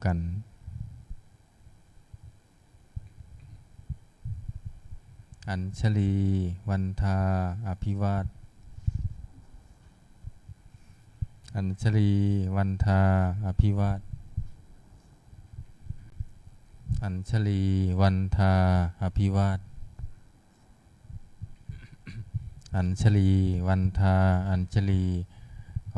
กันอัญชลีวันทาอภิวาทอัญชลีวันทาอภิวาทอัญชลีวันทาอภิวาทอัญชลีวันทาอัญชลี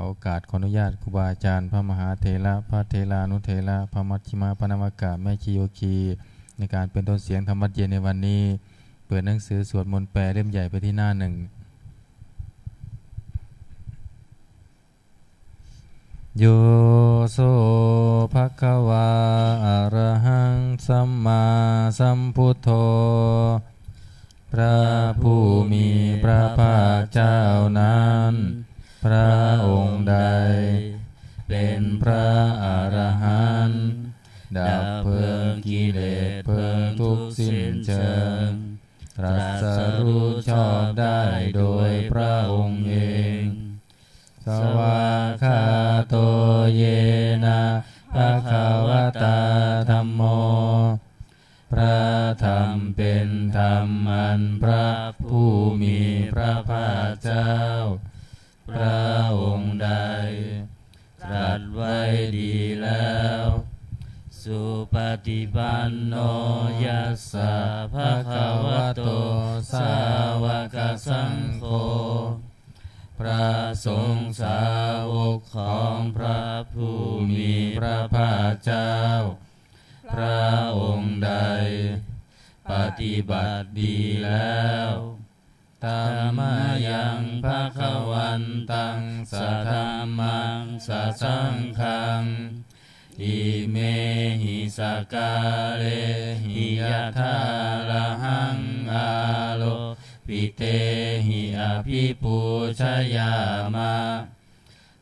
ขอโอกาสขออนุญาตครูบาอาจารย์พระมหาเถระพระเถรานุเถระพระมัชฌิมาปนามกะแม่ชีโยคีในการเป็นต้นเสียงธรรมวัดเย็นในวันนี้เปิดหนังสือสวดมนต์แปลเล่มใหญ่ไปที่หน้าหนึ่งโยโสภควาอะระหังสัมมาสัมพุทโธพระผู้มีพระภาคเจ้านั้นพระองค์ใดเป็นพระอรหันต์ดับเพลิงกิเลสเพลิงทุกข์สิ้นเชิงตรัสรู้ชอบได้โดยพระองค์เองสวากขาโตเยนะภะคะวะตาธัมโมพระธรรมเป็นธรรมอันพระผู้มีพระภาคเจ้าพระองค์ใดตรัสไว้ดีแล้วสุปฏิปันโนยัสสะภะคะวะโตสาวกสังโฆพระสงฆ์สาวกของพระผู้มีพระภาคเจ้าพระองค์ใดปฏิบัติดีแล้วธัมมายังภคะวันตังสัทธัมมังสัสสังฆังอิเมหิสกาเลหิยะทาระหังอาโลปิเตหิอภิปูชยามะ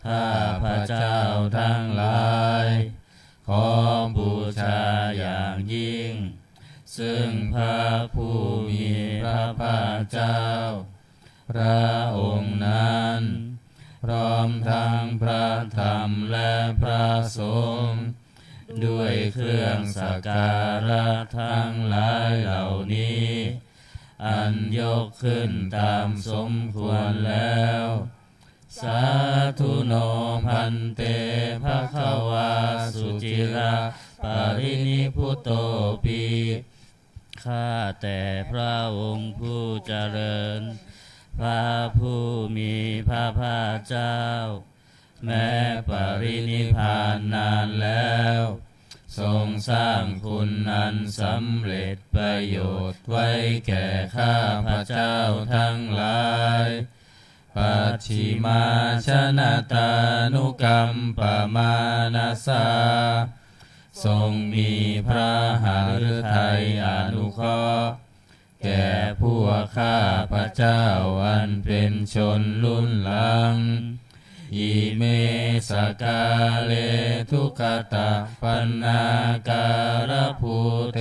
ข้าพระเจ้าทั้งหลายขอบูชาอย่างยิ่งซึ่งพระผู้มีพระภาคเจ้าพระองค์นั้นพร้อมทั้งพระธรรมและพระสงฆ์ด้วยเครื่องสักการะทั้งหลายเหล่านี้อันยกขึ้นตามสมควรแล้วสาธุโนพันเตภควาสุจิราปรินิพุตโตปิข้าแต่พระองค์ผู้เจริญพระผู้มีพระภาคเจ้าแม้ปรินิพพานนานแล้วทรงสร้างคุณอันสำเร็จประโยชน์ไว้แก่ข้าพระเจ้าทั้งหลายปัจฉิมาชนะตานุกรรมปมานาสาทรงมีพระหฤทัยอนุเคราะห์แก่พวกข้าพระเจ้าอันเป็นชนรุ่นหลังอิเมสกาเลทุกขตาปันนาการภูเต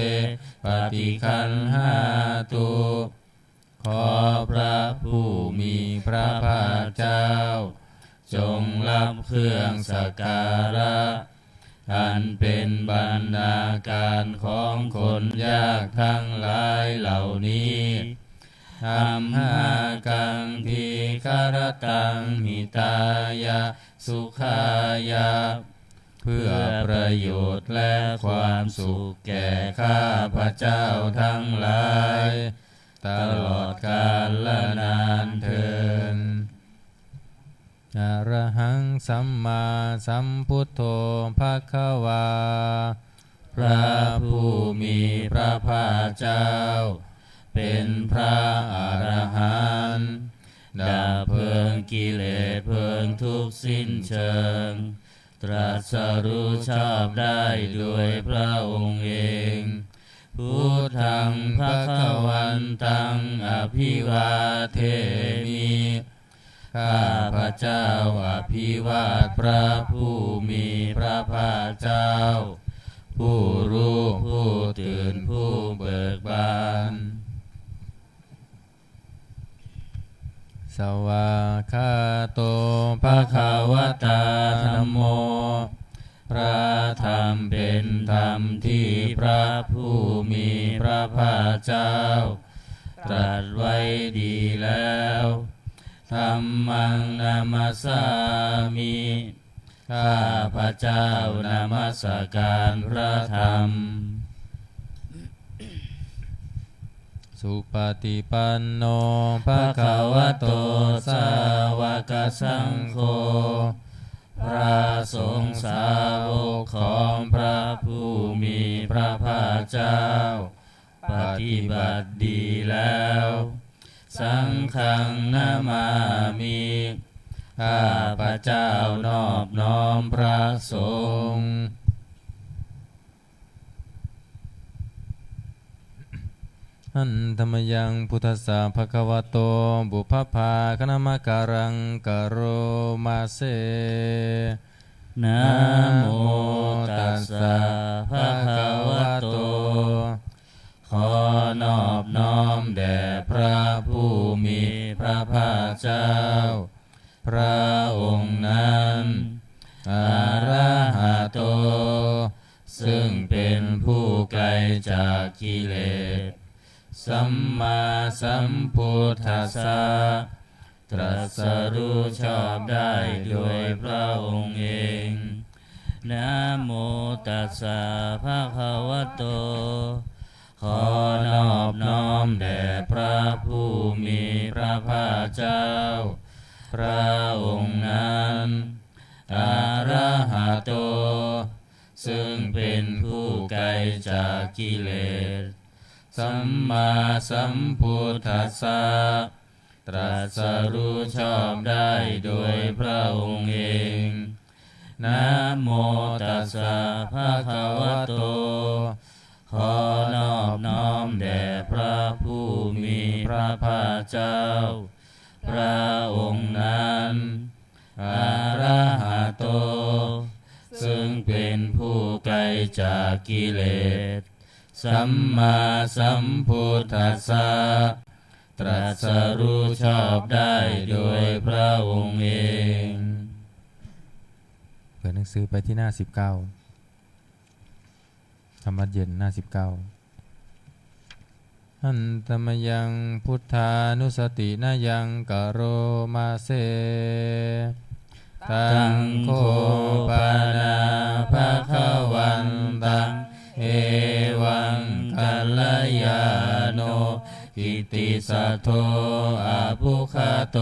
ปฏิคันหาตุขอพระผู้มีพระภาคเจ้าจงรับเครื่องสักการะอันเป็นบรรณาการของคนยากทั้งหลายเหล่านี้ธัมหากังทีคารตังหิตายะสุขายะเพื่อประโยชน์และความสุขแก่ข้าพระเจ้าทั้งหลายตลอดกาลและนานเทอญอรหังสัมมาสัมพุทโธภควาพระผู้มีพระภาคเจ้าเป็นพระอรหันต์ดับเพลิงกิเลสเพลิงทุกข์สิ้นเชิงตรัสรู้ชอบได้ด้วยพระองค์เองพุทธังภควันตังอภิวาเทมิข้าพระเจ้าอภิวาทพระผู้มีพระภาคเจ้าผู้รู้ผู้ตื่นผู้เบิกบานสวากขาโตภะคะวะตาธัมโม พระธรรมเป็นธรรมที่พระผู้มีพระภาคเจ้าตรัสไว้ดีแล้วธัมมังนามัสสามิข้าพระเจ้านมัสการพระธรรมสุปฏิปันโนภะคะวะโตสาวกสังโฆพระสงฆ์สาวกของพระผู้มีพระภาคเจ้าปฏิบัติดีแล้วสังฆังนามามิข้าพระเจ้านอบน้อมพระสงฆ์อันธรรมยังพุทธัสสะภะคะวะโตบุพพาคณมการังกโรมาเสนะโมตัสสะภะคะวะโตขอนอบน้อมแด่พระผู้มีพระภาคเจ้าพระองค์นั้นอะระหะโตซึ่งเป็นผู้ไกลจากกิเลสสัมมาสัมพุทธัสสะตรัสรู้ชอบได้โดยพระองค์เองนะโมตัสสะภะคะวะโตขอนอบน้อมแด่พระผู้มีพระภาคเจ้าพระองค์นั้นอะระหะโตซึ่งเป็นผู้ไกลจากกิเลสสัมมาสัมพุทธัสสะตรัสรู้ชอบได้โดยพระองค์เองนะโมตัสสะภะคะวะโตขอนอบน้อมแด่พระผู้มีพระภาคเจ้าพระองค์นั้นอะระหะโตซึ่งเป็นผู้ไกลจากกิเลสสัมมาสัมพุทธัสสะตรัสรู้ชอบได้โดยพระองค์เองเปิดหนังสือไปที่หน้า19ธรรมะเย็นหน้า19อันตมยังพุทธานุสตินายังกโรมาเสตังโคปานาภะคะวันตังเอวังกัลลยาโนกิตติสัทโธอะภุคโต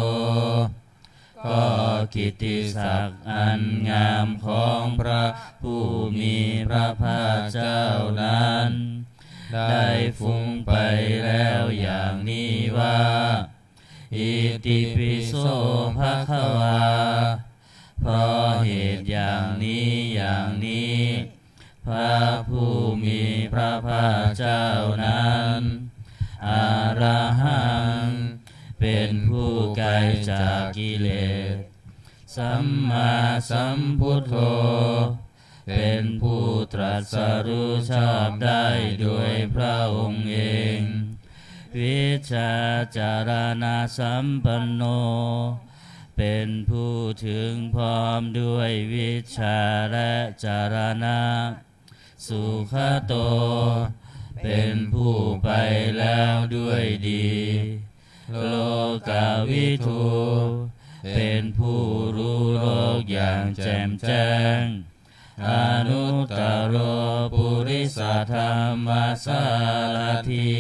ก็กิตติศักดิ์อันงามของพระผู้มีพระภาคเจ้านั้นได้ฟุ้งไปแล้วอย่างนี้ว่าอิติปิโสภะคะวาเพราะเหตุอย่างนี้พระผู้มีพระภาคเจ้านั้นอะระหังเป็นผู้ไกลจากกิเลสสัมมาสัมพุทโธเป็นผู้ตรัสรู้ชอบได้โดยพระองค์เองวิชชาจารณะสัมปันโนเป็นผู้ถึงพร้อมด้วยวิชชาและจารณะสุขโตเป็นผู้ไปแล้วด้วยดีโลกวิทูเป็นผู้รู้โลกอย่างแจ่มแจ้งอนุตตรปุริสธรรมสารถิ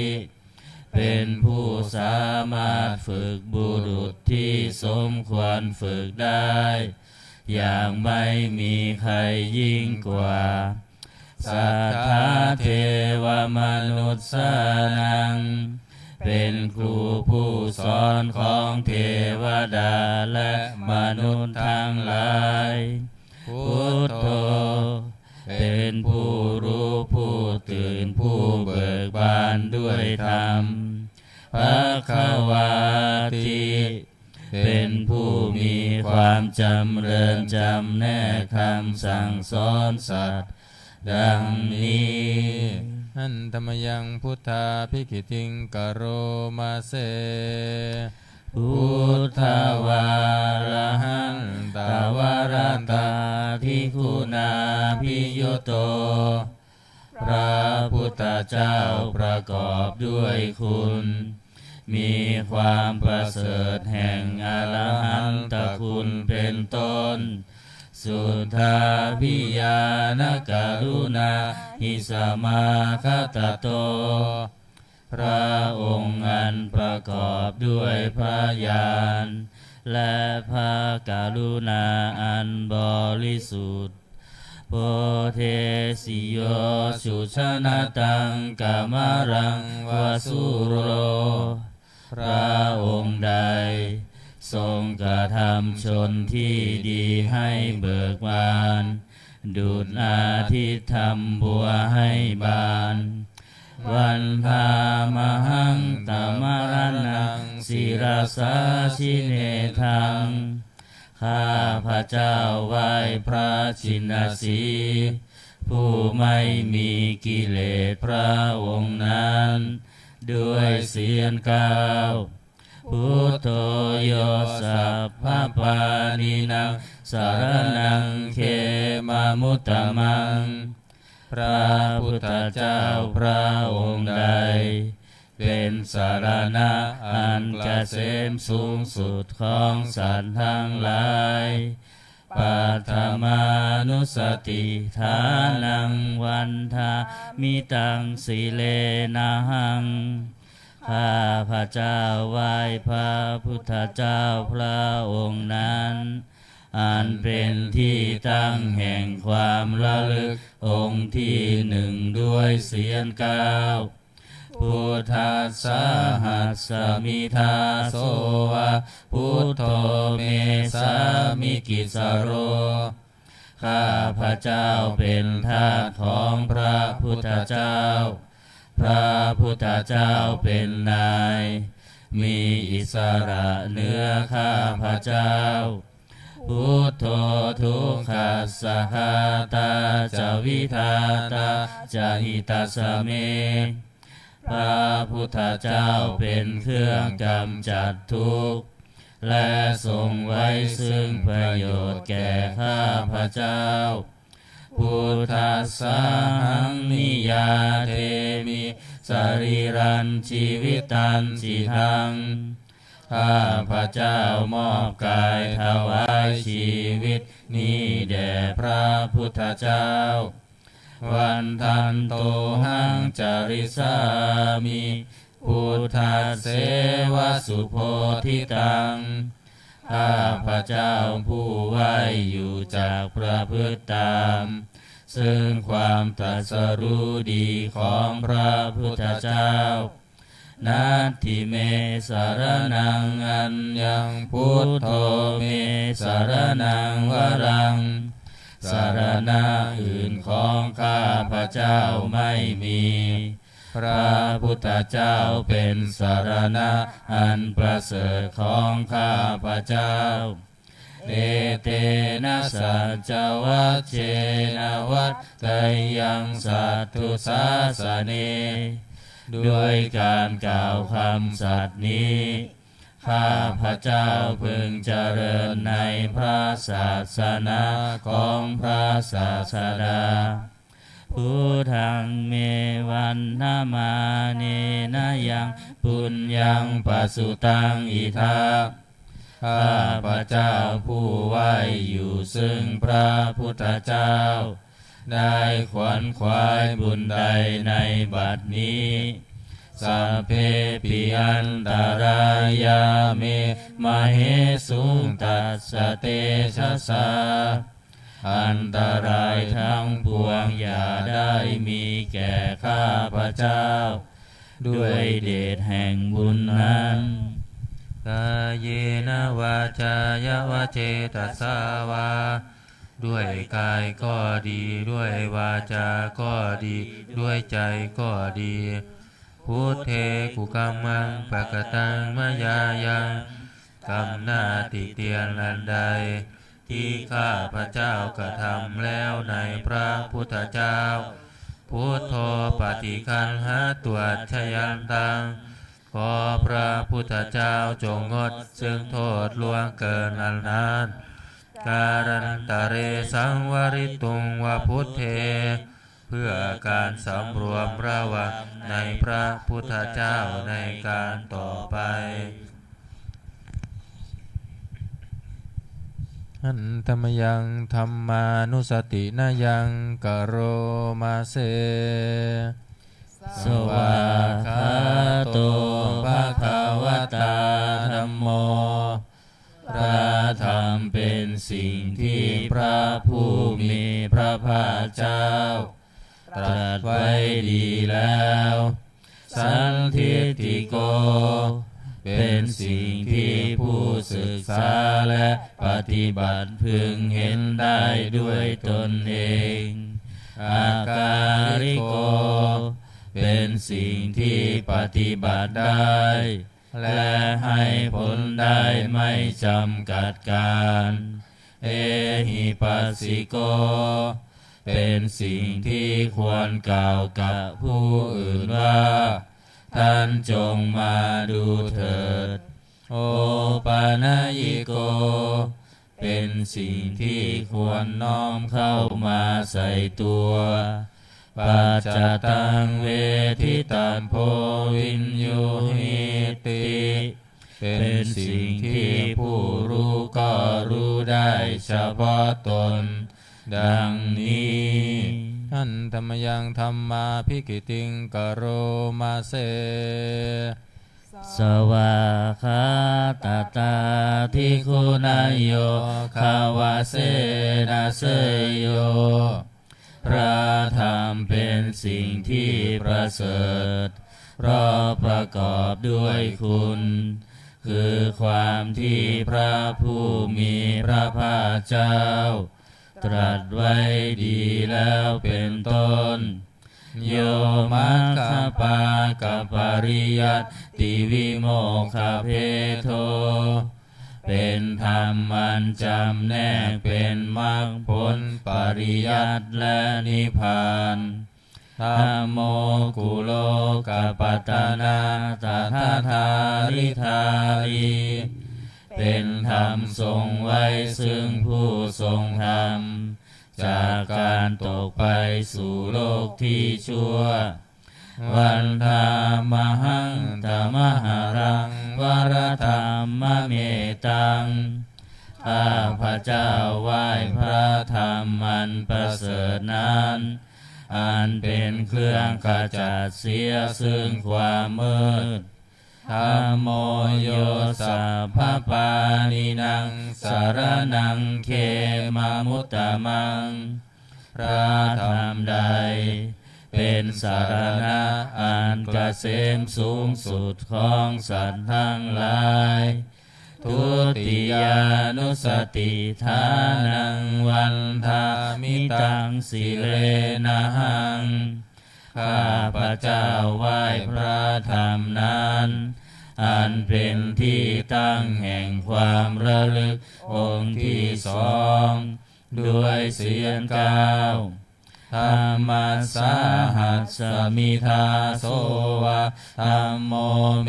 เป็นผู้สามารถฝึกบุรุษที่สมควรฝึกได้อย่างไม่มีใครยิ่งกว่าสัทธาเทวมนุษย์สานังเป็นครูผู้สอนของเทวดาและมนุษย์ทั้งหลายพุทโธเป็นผู้รู้ผู้ตื่นผู้เบิกบานด้วยธรรมภควาติเป็นผู้มีความจำเริญจำแนกคำสั่งสอนสัตว์ดังนี้อันธรรมยังพุทธาภิกขิติงกโรมาเส พุทธวารหันตวรตาภิกขุนาภิยุโตพระพุทธเจ้าประกอบด้วยคุณมีความประเสริฐแห่งอรหันตคุณเป็นต้นสุทธาภิญาณกรุณาหิสมาคตโตพระองค์อันประกอบด้วยพระญาณและพระกรุณาอันบริสุทธิ์โพเทสิโยสุชนะตังกัมรังวสุโรพระองค์ใดทรงกระทำชนที่ดีให้เบิกบานดุจอาทิตย์ทำบัวให้บานวันธามหังตมรณังศิรสาชิเนทังข้าพระเจ้าไหว้พระชินสีห์ผู้ไม่มีกิเลสพระองค์นั้นด้วยเสียงกล่าวพุทโธโยสัพพปานินังสารนังเขมามุตตมังพระพุทธเจ้าพระองค์ใดเป็นสารณะอันเกษมสูงสุดของสัตว์ทั้งหลายปัทมานุสติฐานังวันทามิตังสีเลนะหังข้าพระเจ้าไหว้พระพุทธเจ้าพระองค์นั้นอันเป็นที่ตั้งแห่งความระลึกองค์ที่หนึ่งด้วยเสียงกล่าวพุทธัสสะหัสสมิทาโสวะพุทโธเมสามิกิสโรข้าพระเจ้าเป็นทาสของพระพุทธเจ้าพระพุทธเจ้าเป็นนายมีอิสระเหนือข้าพระเจ้าพุทโธทุกขัสสะหาตาจาวิทาตาจาหิตัสสะเมพระพุทธเจ้าเป็นเครื่องกำจัดทุกข์และทรงไว้ซึ่งประโยชน์แก่ข้าพระเจ้าพุทธัสสะหังนิยาเทมิสรีรันชีวิตันจิทังข้าพระเจ้ามอบกายถวายชีวิตนี้แด่พระพุทธเจ้าวันทันโตหังจาริสามิพุทธัสเสวสุโพธิตังข้าพระเจ้าผู้ไหวอยู่จากประพฤติตามซึ่งความตรัสรู้ดีของพระพุทธเจ้านัตถิเมสารนังอัญญังพุทโธเมสารนังวรังสารณะอื่นของข้าพระเจ้าไม่มีพระพุทธเจ้าเป็นสารณะอันประเสริฐของข้าพระเจ้าเอเตนะสัจวัชเชนะวัตตยังสัตถุสาสเนด้วยการกล่าวคำสัตย์นี้ข้าพระเจ้าพึงเจริญในพระศาสนาของพระศาสดาพุทธังเมวันนามาเนนะยังปุญญังปัสสุตังอิทาข้าพระเจ้าผู้ไหวอยู่ซึ่งพระพุทธเจ้าได้ขวนขวายบุญใดในบัดนี้สัพเพปิอันตรายาเมมเหสุงตัสสะเตชะสาอันตรายทั้งปวงอย่าได้มีแก่ข้าพระเจ้าด้วยเดชแห่งบุญนั้นกายเยนะวาจายวเจตสาวาด้วยกายก็ดีด้วยวาจาก็ดีด้วยใจก็ดีพุทเทกุกัมมังปะกตังมายายังกรรมหน้าติเตียนอันใดที่ข้าพระเจ้ากระทำแล้วในพระพุทธเจ้าพุทโธปฏิคันหาตวชยันตัง ขอพระพุทธเจ้าจงงดซึ่งโทษล่วงเกินอันนั้นการันตะเรสังวริตุงวพุทเทเพื่อการสำรวมระวังในพระพุทธเจ้าในการต่อไปหันธรรมยังธรรมานุสตินายังกโรมาเสสวากขาโตภะคะวตาธัมโมพระธรรมเป็นสิ่งที่พระผู้มีพระภาคเจ้าตรัสไว้ดีแล้วสันทิฏฐิโกเป็นสิ่งที่ผู้ศึกษาและปฏิบัติพึงเห็นได้ด้วยตนเองอาการิโกเป็นสิ่งที่ปฏิบัติได้และให้ผลได้ไม่จำกัดการเอหิปัสสิโกเป็นสิ่งที่ควรกล่าวกับผู้อื่นว่าท่านจงมาดูเถิดโอปานายิโกเป็นสิ่งที่ควรน้อมเข้ามาใส่ตัวปัจจตังเวทิตัมโพวินยูหิติเป็นสิ่งที่ผู้รู้ก็รู้ได้เฉพาะตนดังนี้ท่านธรรมยังธรรมาภิกิติงกโรมาเสสวากขาตตาทิคุณายโยคาวาเสนาเสยโยพระธรรมเป็นสิ่งที่ประเสริฐเพราะประกอบด้วยคุณคือความที่พระผู้มีพระภาคเจ้าตรัสไว้ดีแล้วเป็นต้นโยมัคคปากับปริยัติวิโมกขเพโทเป็นธรรมมันจำแนกเป็นมรรคผลปริยัติและนิพพานธัมโมกุโลกปัตตนาตถาธาริธารีเป็นธรรมทรงไว้ซึ่งผู้ทรงธรรมจากการตกไปสู่โลกที่ชั่ววันธามหังธรรมหารังวรธรรมเมตังข้าพระเจ้าไหว้พระธรรมมันประเสริฐนั้นอันเป็นเครื่องขจัดเสียซึ่งความมืดธัมโมโยสัพพปานินังสารนังเขมามุตตมังพระธรรมใดเป็นสารณะอันเกษมสูงสุดของสัตว์ทั้งหลายทุติยานุสติทานังวันทามิตังสิเลนะหังข้าพระเจ้าไหว้พระธรรมนั้นอันเป็นที่ตั้งแห่งความระลึกองค์ที่สองด้วยเสียงก้าวธัมมัสสาหัสสมิทาโสวะธัมโมเม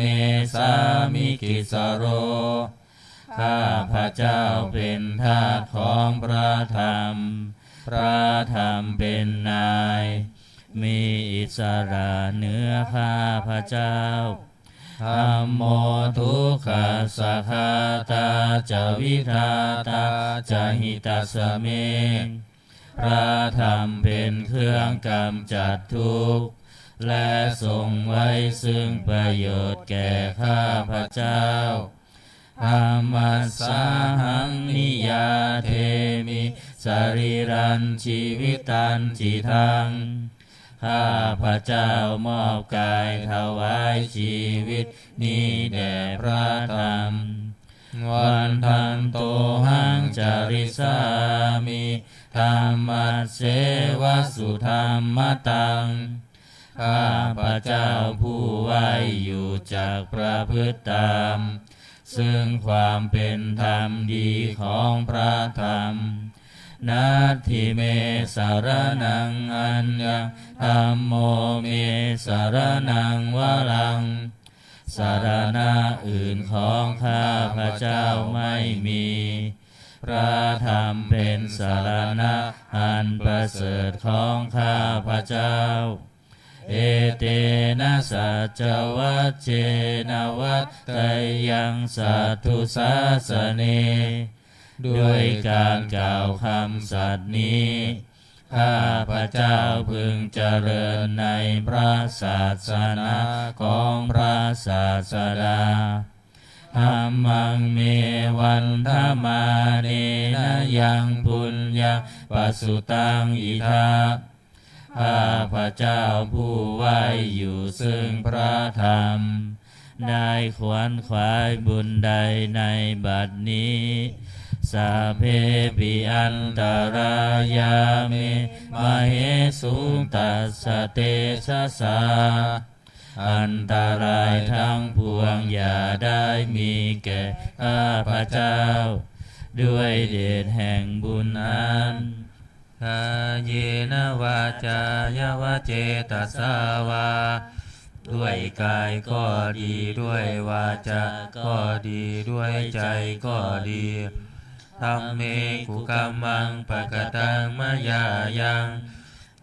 สามิกิสโรข้าพระเจ้าเป็นทาสของพระธรรมพระธรรมเป็นนายมีอิสระเหนือข้าพระเจ้าธัมโมทุกขัสสะคาตาจะวิทาตาจะหิตัสสะเมพระธรรมเป็นเครื่องกำจัดทุกข์และทรงไว้ซึ่งประโยชน์แก่ข้าพระเจ้าธัมมัสสาหังนิยาเทมิสรีรันชีวิตันจิทังข้าพระเจ้ามอบกายถวายชีวิตนี้แด่พระธรรมวันทันโตหังจาริสามิธรรมัสเสวสุธรรมตังข้าพระเจ้าผู้ไหวอยู่จากประพฤติตามซึ่งความเป็นธรรมดีของพระธรรมนาทิเมสารนังอัญญังธัมโมเมสารนังวรังส สารณะอื่นของข้าพระเจ้าไม่มีพระธรรมเป็นสารณะอันประเสริฐของข้าพระเจ้าเอเตนะสัจวัจเจนะวัตตยังสัตถุสาสเนด้วยการกล่าวคำสัตย์นี้ข้าพระเจ้าพึงเจริญในพระศาสนาของพระศาสดาธัมมังเมวันธมาเนนะยังปุญญาปัสสุตังอิทาข้าพระเจ้าผู้ไว้อยู่ซึ่งพระธรรมได้ขวนขวายบุญใดในบัดนี้สาเพปิอันตรายาเมมเหสุตัสสะเตชะสาอันตรายทั้งปวงอย่าได้มีแก่ข้าพระเจ้าด้วยเดชแห่งบุญนั้นกายเยนะวาจายาวะเจตสาวาด้วยกายก็ดีด้วยวาจาก็ดีด้วยใจก็ดีธัมเมกุกัมมังปะกตังมะยายัง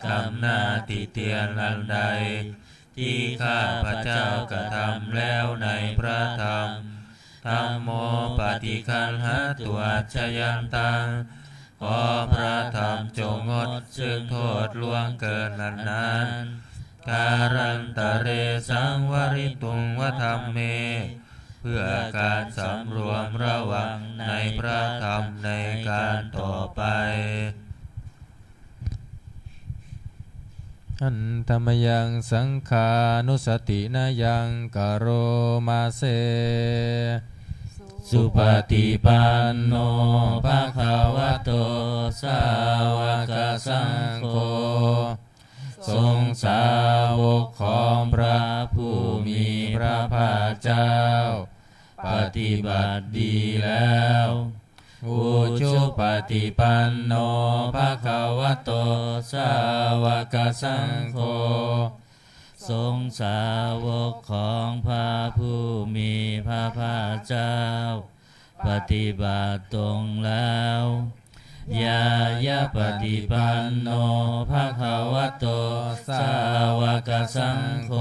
กรรมหน้าติเตียนอันใดที่ข้าพระเจ้ากระทำแล้วในพระธรรมธัมโมปฏิคันหะตุอัจฉยันตังขอพระธรรมจงงดซึ่งโทษล่วงเกินนั้นการันตะเรสังวริตุงวธรรมเมเพื่อการสำรวมระวังในพระธรรมในการต่อไปอันธรรมยังสังขานุสตินายังกโรมาเสสุปฏิปันโนภะคะวะโตสาวกสังโฆทรงสาวกของพระผู้มีพระภาคเจ้าปฏิบัติดีแล้วอุชุปฏิปันโนภะคะวะโตสาวกสังโฆทรงสาวกของพระผู้มีพระภาคเจ้าปฏิบัติตรงแล้วยายะปฏิปันโนภะคะวะโตสาวกสังโฆ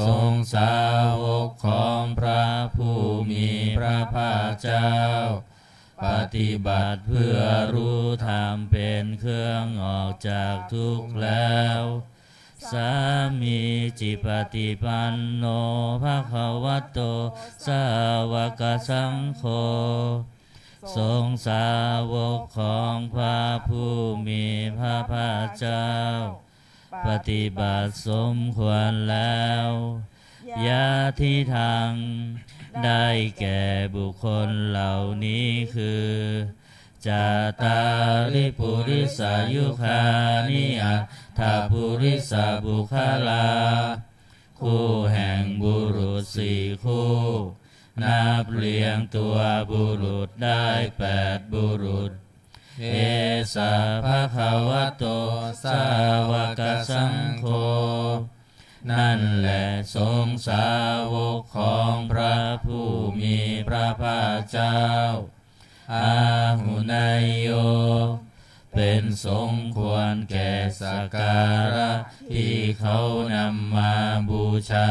ทรงสาวกของพระผู้มีพระภาคเจ้าปฏิบัติเพื่อรู้ธรรมเป็นเครื่องออกจากทุกข์แล้วสามีจิปฏิปันโนภะคะวะโตสาวกสังโฆทรงสาวกของพระผู้มีพระภาคเจ้าปฏิบัติสมควรแล้วยาทิทางได้แก่บุคคลเหล่านี้คือจาตาริปุริสายุคานิอัตถปุริสบุคลาคู่แห่งบุรุษ4คู่นับเรียงตัวบุรุษได้8บุรุษเอสะภะคะวะโตสาวกสังโฆนั่นแหละทรงสาวกของพระผู้มีพระภาคเจ้าอาหุนายโยเป็นสมควรแก่สักการะที่เขานำมาบูชา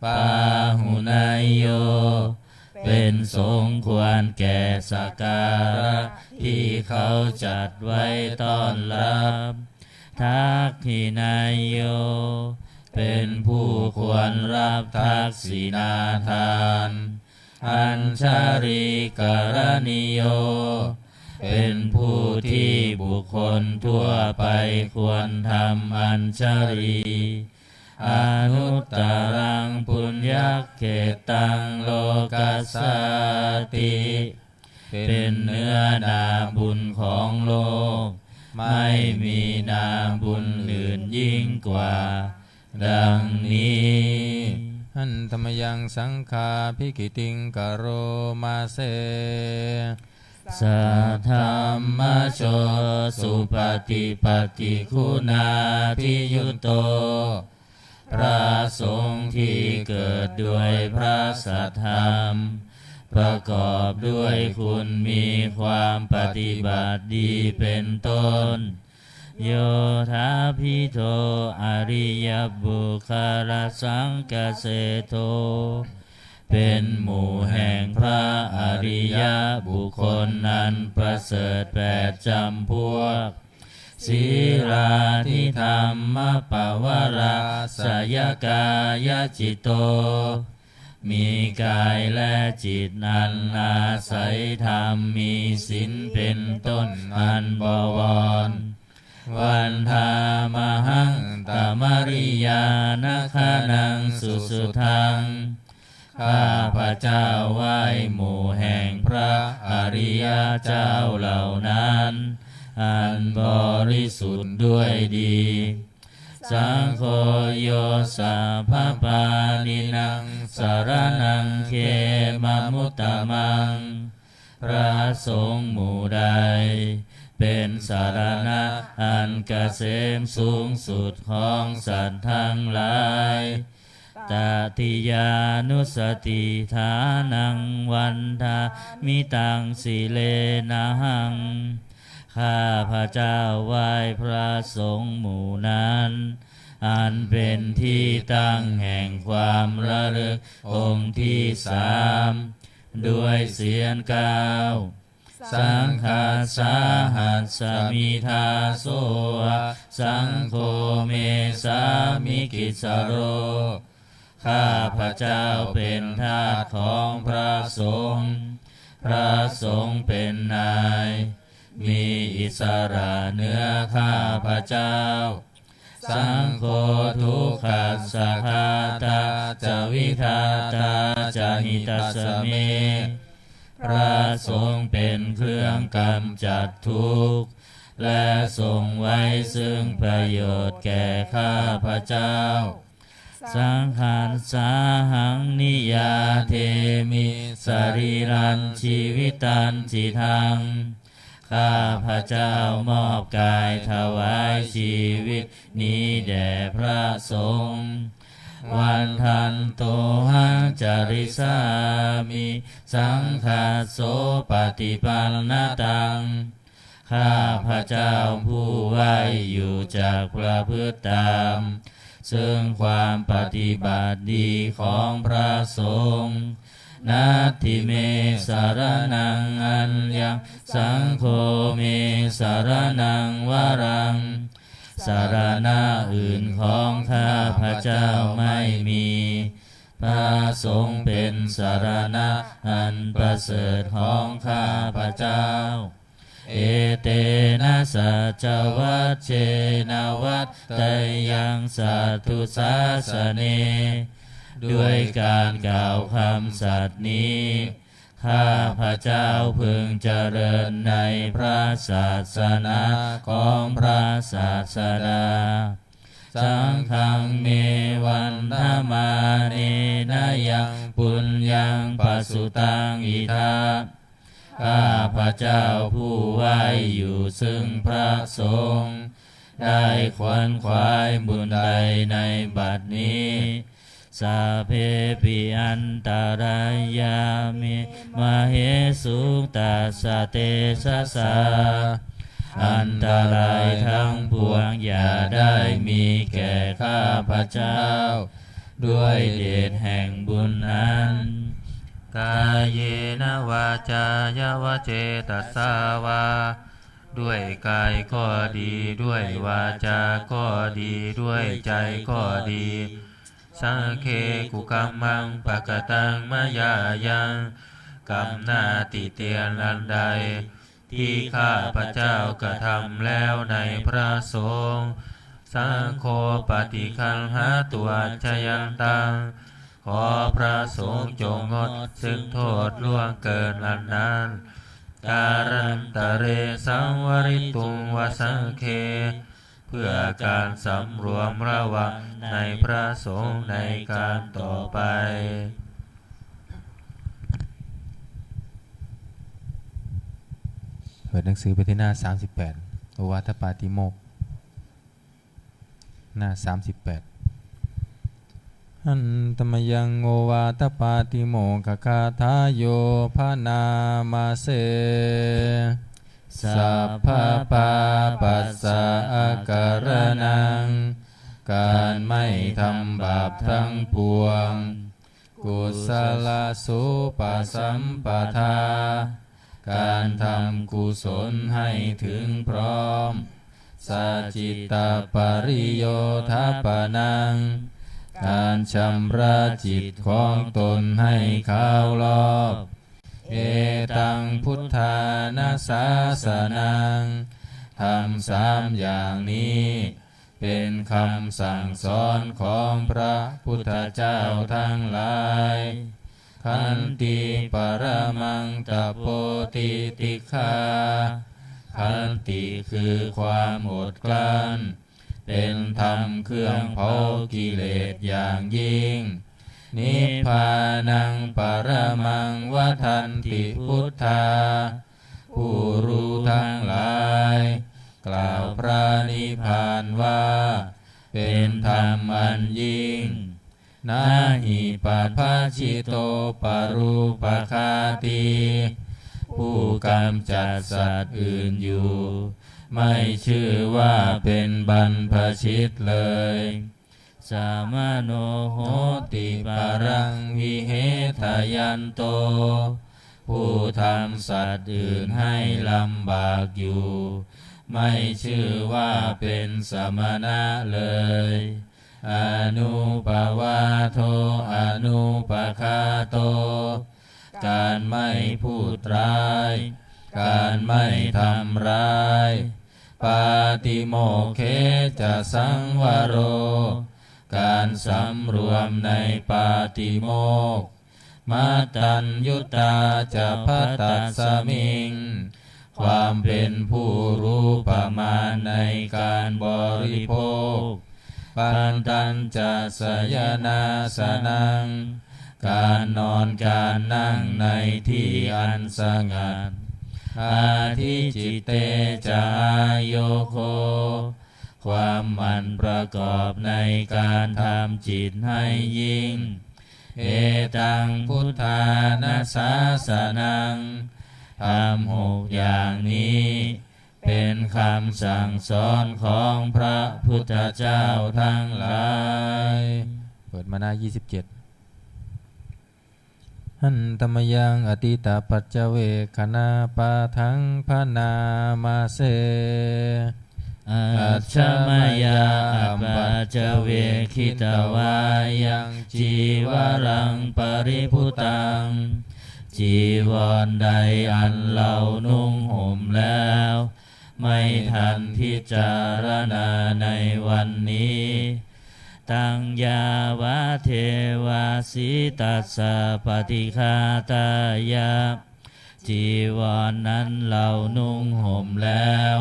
ปาหุนายโยเป็นสมควรแก่สักการะที่เขาจัดไว้ต้อนรับทักขินายโยเป็นผู้ควรรับทักษิณาทานอัญชาริกรณิโยเป็นผู้ที่บุคคลทั่วไปควรทำอัญชารีอนุตตรังปุญญเกตังโลกัสสติเป็นเนื้อนาบุญของโลกไม่มีนาบุญอื่นยิ่งกว่าดังนี้อันธรรมยังสังฆาภิกิติงกโรมาเสสัทธัมมโชสุปฏิปฏิคุณาภิยุตโต พระสงฆ์ที่เกิดด้วยพระสัทธรรมประกอบด้วยคุณมีความปฏิบัติดีเป็นต้นโยธาภิโธอริยบุคลสังกเสโธเป็นหมู่แห่งพระอริยบุคคลนั้นประเสริฐแปดจำพวกศีลาทิธรรมปวาราสยกายจิตโตมีกายและจิตนันอาศัยธรรมมีศีลเป็นต้นอันบวรวันธามหังตมริยานาคานังสุสุทังข้าพระเจ้าไหว้หมู่แห่งพระอริยเจ้าเหล่านั้นอันบริสุทธิ์ด้วยดีสังโฆโยสัพพปานินังสารนังเขมมุตตมังพระสงฆ์หมู่ใดเป็นสารณะอันเกษมสูงสุดของสัตว์ทั้งหลายตติยานุสติฐานังวันทามิตังสิเลนะหังข้าพระเจ้าไหว้พระสงฆ์หมู่นั้นอันเป็นที่ตั้งแห่งความระลึกองค์ที่สามด้วยเสียงก้าวสังฆาสาหัสสมิทาโสสังโฆเมสามิกิสโรข้าพระเจ้าเป็นทาสของพระสงฆ์พระสงฆ์เป็นนายมีอิสระเหนือข้าพระเจ้าสังโฆทุกขัสสะคาตาจวิทาตาจหิตัสสเมพระสงฆ์เป็นเครื่องกำจัดทุกข์และทรงไว้ซึ่งประโยชน์แก่ข้าพระเจ้าสังขารสาหังนิยาเทมิสรีรันชีวิตันจิทังข้าพระเจ้ามอบกายถวายชีวิตนี้แด่พระสงฆ์วันทันโตหังจาริสามิสังฆาโสปฏิปันนตังข้าพระเจ้าผู้ไหวอยู่จากประพฤติตามซึ่งความปฏิบัติดีของพระสงฆ์นัตถิเมสารนังอัญญังสังโฆเมสารนังวรังสารณะอื่นของข้าพระเจ้าไม่มีพระสงฆ์เป็นสารณะอันประเสริฐของข้าพระเจ้าเอเตนะสัจวัชเชนะวัตตยังสัตถุสาสเนด้วยการกล่าวคำสัตย์นี้ข้าพระเจ้าพึงเจริญในพระศาสนาของพระศาสดาสังฆังเมวันธมาเนนะยังปุญญังปัสสุตังอิทาข้าพระเจ้าผู้ไหวอยู่ซึ่งพระสงฆ์ได้ขวนขวายบุญใดในบัดนี้สาเพปิอันตรายามิมาเหสุตัสสะเตชะสาอันตรายทั้งปวงอย่าได้มีแก่ข้าพระเจ้าด้วยเดชแห่งบุญนั้นกายเยนะวาจายวเจตัสสาวาด้วยกายก็ดีด้วยวาจาก็ดีด้วยใจก็ดีสังเคกุกัมมังปะกตังมายายังกรรมหน้าติเตียนอันใดที่ข้าพระเจ้ากระทำแล้วในพระสงฆ์สังโฆปฏิคันหาตัวชยันตังขอพระสงฆ์จงงดซึ่งโทษล่วงเกินอันนั้นการันตะเรสังวริตุงวสังเคเพื่อการสำรวมระวังในพระสงฆ์ในการต่อไปเปิดหนังสือไปที่หน้า38โอวาทปาติโมกข์หน้า38 หันตมยังโอวาทปาติโมกขคาทายโยภานามาเสสัพพะปาปัสสะอาการนังการไม่ทำบาปทั้งปวงกุศลสุปสัมปทาการทำกุศลให้ถึงพร้อมสัจจิตาปริโยทัปปนังการชำระจิตของตนให้ขาวรอบเอตังพุทธานาสาสนังทำ3อย่างนี้เป็นคำสั่งสอนของพระพุทธเจ้าทั้งหลายขันติปรมังตโปติติฆาขันติคือความอดกลั้นเป็นธรรมเครื่องเผากิเลสอย่างยิ่งนิพพานังปรมังวทันติพุทธาผู้รู้ทั้งหลายกล่าวพระนิพพานว่าเป็นธรรมอันยิ่งนาหิปัปภาชิโตปรูปคาติผู้กำจัดสัตว์อื่นอยู่ไม่ชื่อว่าเป็นบรรพชิตเลยสามโนโหติปารังวิเหทยันโตผู้ทำสัตว์อื่นให้ลำบากอยู่ไม่ชื่อว่าเป็นสมณะเลยอนุปวาโทอนุปคาโตการไม่พูดร้ายการไม่ทำร้ายปาติโมกเขจะสังวโรการสำรวมในปาติโมกข์มาตัญญุตาจะพัตตัสสมิงความเป็นผู้รู้ประมาณในการบริโภคปันตัญจะสยนาสนังการนอนการนั่งในที่อันสงัดอาทิจิตเตจะโยโคความมันประกอบในการทำจิตให้ยิ่งเอตังพุทธานาสาสนังทำ6อย่างนี้เป็นคำสั่งสอนของพระพุทธเจ้าทั้งหลายเปิดมาหน้า27หันตมยังอติตาปัจจเวคณาปาทังพนามาเสอัจฉมยาปัจจเวคิตวายังจีวรังปริพุตังจีวรใดอันเรานุ่งห่มแล้วไม่ทันพิจารณาในวันนี้ตังยาวะเทวาสิตัสสะปฏิฆาตายะจีวรนั้นเรานุ่งห่มแล้ว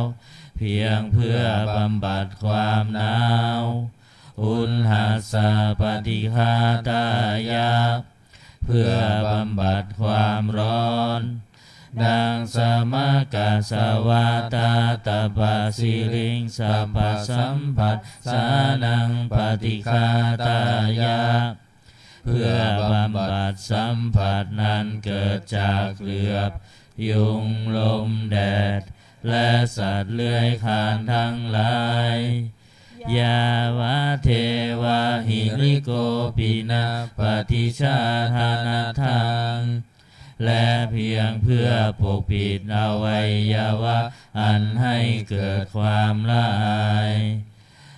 เพียงเพื่อบำบัดความหนาวอุณหัสสะปฏิฆาตายะเพื่อบำบัดความร้อนดังสมกาสวาตาตบะสิริงสัพพสัมผัสสานังปฏิฆาตายะเพื่อบำบัดสัมผัสนั้นเกิดจากเหลือบยุงลมแดดและสัตว์เลื้อยคลานทั้งหลายยาวะเทวาหิริโกปินาปฏิชาทานาทังและเพียงเพื่อปกปิดอวัยวะอันให้เกิดความละอาย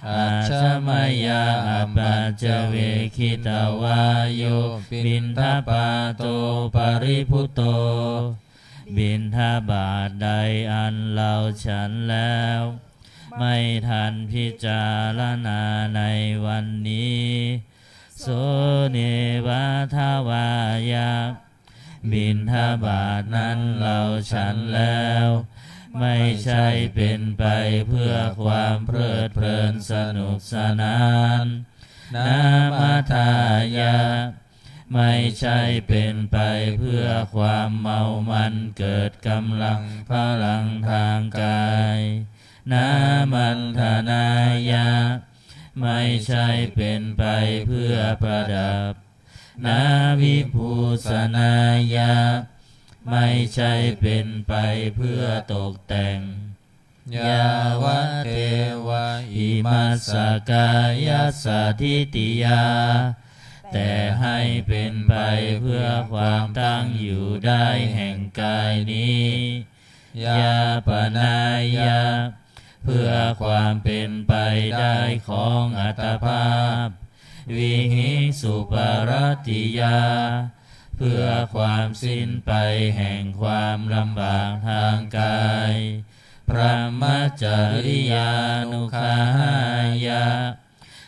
อัจฉมยาปัจจเวคิตวาโยบิณฑบาโตปริพุตโตบิณฑบาตใดอันเราฉันแล้วไม่ทันพิจารณาในวันนี้โสเนวะทวายาบิณฑบาตนั้นเราฉันแล้วไม่ใช่เป็นไปเพื่อความเพลิดเพลินสนุกสนานนามาทายาไม่ใช่เป็นไปเพื่อความเมามันเกิดกำลังพลังทางกายนามันธนายะ ไม่ใช่เป็นไปเพื่อประดับนาวิภูสนายะไม่ใช่เป็นไปเพื่อตกแต่งยาวะเทวะอิมัสสกายัสสทิติยาแต่ให้เป็นไปเพื่อความตั้งอยู่ได้แห่งกายนี้ยาปนายะเพื่อความเป็นไปได้ของอัตภาพวิหิสุปรติยาเพื่อความสิ้นไปแห่งความลำบากทางกายพระมัจจริยานุคายะ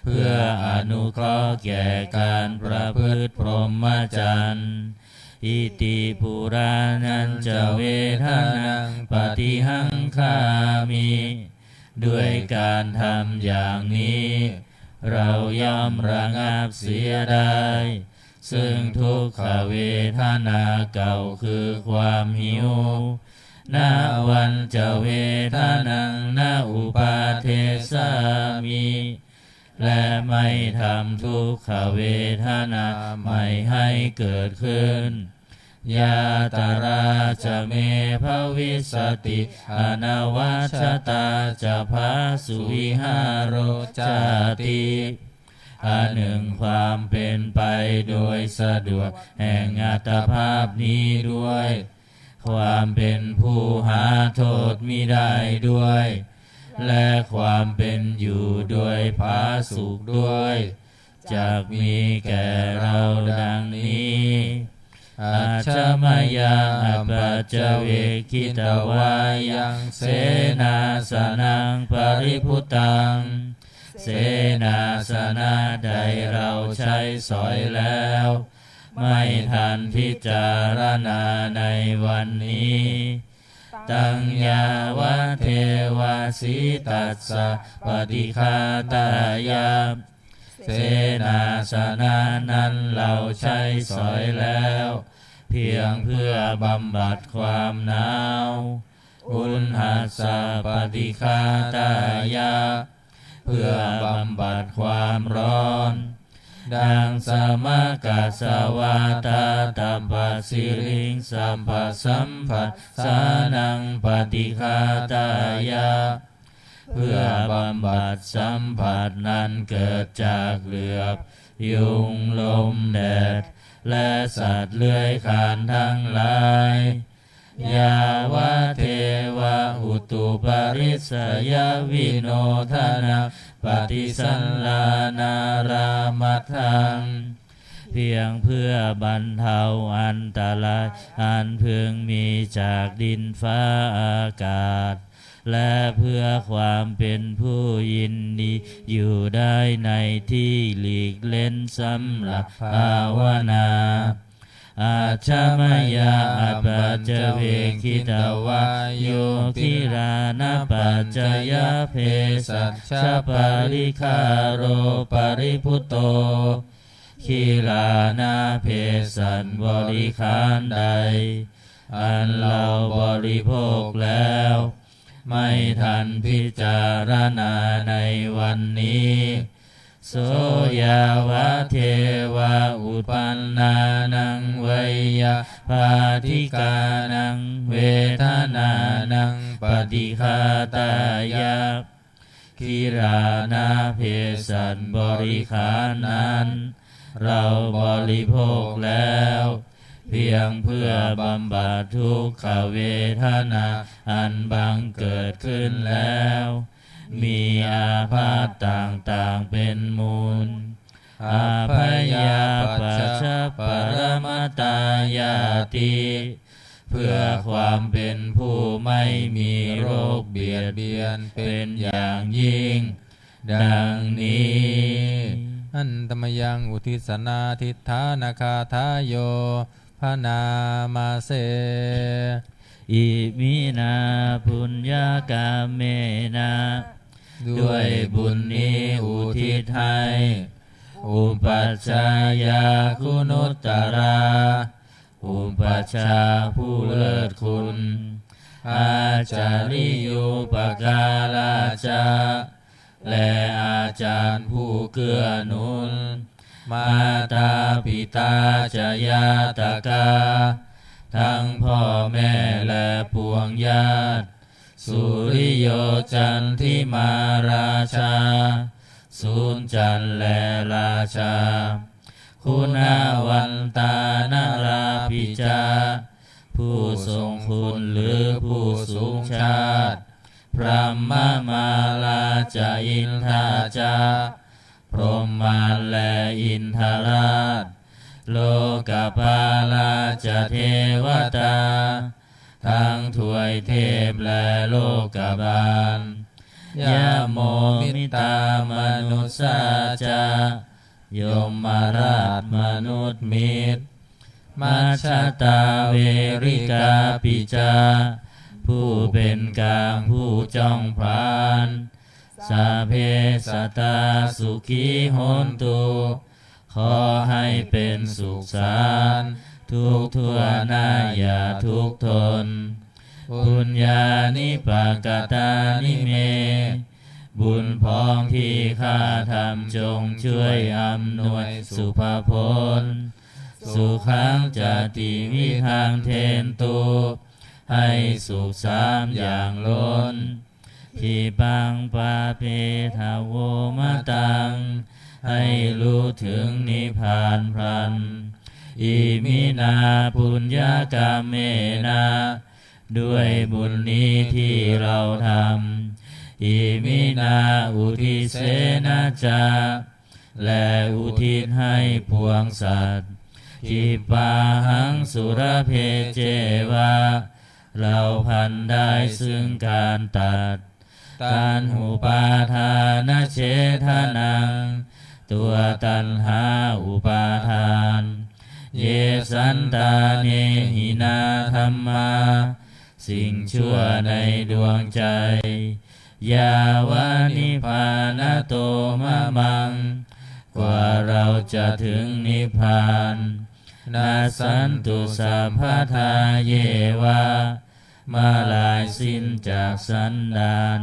เพื่ออนุเคราะห์แก่การประพฤติพรหมจรรย์อิติปุรานันจะเวทนังปฏิหังคามิด้วยการทำอย่างนี้เราย่อมระงับเสียได้ซึ่งทุกขเวทนาเก่าคือความหิวนาวันจะเวทนังนาอุปาเทสามิและไม่ทำทุกขเวทนาไม่ให้เกิดขึ้นยาตาราจะเมภวิสติอนวัชตาจะภาสุวิหารจาติอันหนึ่งความเป็นไปโดยสะดวกแห่งอัตภาพนี้ด้วยความเป็นผู้หาโทษมิได้ด้วยและความเป็นอยู่ด้วยผาสุขด้วยจักมีแก่เราดังนี้อาชมยังอปัจจเวคิตวายังเสนาสนังปริพุตังเสนาสนะใดเราใช้สอยแล้วไม่ทันพิจารณาในวันนี้ตังยาวะเทวาสิตัสสะปฏิฆาตายาเสนาสนะนั้นเราใช้สอยแล้วเพียงเพื่อบำบัดความหนาวอุณหัสสะปฏิฆาตายาเพื่อบำบัดความร้อนดังสมกัสสวาตาตัปปสิริงสัมปสัมผัสสานังปฏิฆาตายาเพื่อบำบัดสัมผัสนั้นเกิดจากเหลือบยุงลมแดดและสัตว์เลื้อยคลานทั้งหลายยาวะเทวะอุตุปริสยวิโนทนาปฏิสัลลานารามัทธังเพียงเพื่อบรรเทาอันตรายอันพึงมีจากดินฟ้าอากาศและเพื่อความเป็นผู้ยินดีอยู่ได้ในที่หลีกเล่นสำหรับภาวนาอาชมยาอัปปัจจเวคิตวาโยคิรานะปัจจยเพสัชชปาริคาโรปริพุตโตคิรานะเพสันบริขารใดอันเราบริโภคแล้วไม่ทันพิจารณาในวันนี้โสยาวะเทวะอุปันนานังเวยาภาธิกานังเวทนานังปฏิฆาตายาคิรานาเพสันบริขารนั้นเราบริโภคแล้วเพียงเพื่อบำบัดทุกขเวทนาอันบังเกิดขึ้นแล้วมีอาพาธต่างๆเป็นมูลอาภยาปัจจปรมตายาติเพื่อความเป็นผู้ไม่มีโรคเบียดเบียนเป็นอย่างยิ่งดังนี้อันตมยังอุทิศนาทิฏฐานาคาทายโยพนามาเสอิมินาปุญญากาเมนะด้วยบุญนี้อุทิศให้อุปัชฌายาคุณุตตราอุปัชฌาย์ผู้เลิศคุณอาจาริยุปการาจา และอาจารย์ผู้เกื้อหนุนมาตาปิตาจายาตกาทั้งพ่อแม่และปวงญาติสุริโยจันทิมาราชาสุนจันและราชาคุณาวันตานาราพิจาผู้ทรงคุณหรือผู้สูงชาติพระมาลาจาอินทาจาพรหมาและอินทราชโลกปาลาจเทวตาทั้งถวยเทพและโลกบาลยะโมมิตามนุสสาจายมมาราชมนุษย์มิตรมัชฌตาเวริกาปิจาผู้เป็นกลางผู้จ้องพรานสาเพสัตตาสุขีโหนตุขอให้เป็นสุขสันต์ทุกทั่วหน้าอย่าทุกข์ทนปุญญานิปกตานิเมบุญพองที่ข้าทำจงช่วยอำนวยสุภพลสุขังจติวิคังเทนตุให้สุขสามอย่างล้นทีปังปาเพทาโวมะตังให้รู้ถึงนิพพานพลันอิมินาปุญญากาเมนะด้วยบุญนี้ที่เราทำอิมินาอุทิเสนาจาและอุทิศให้พวงสัตว์ทิปาหังสุรเพเจวะเราพันได้ซึ่งการตัดตัณหุปาทานเฉทนังตัวตัณหาอุปาทานเยสันตาเนหินาธรรมาสิ่งชั่วในดวงใจยาวานิพานโตมะมังกว่าเราจะถึงนิพพานนาสันตุสัพพทาเยวะมาลายสิ้นจากสันดาน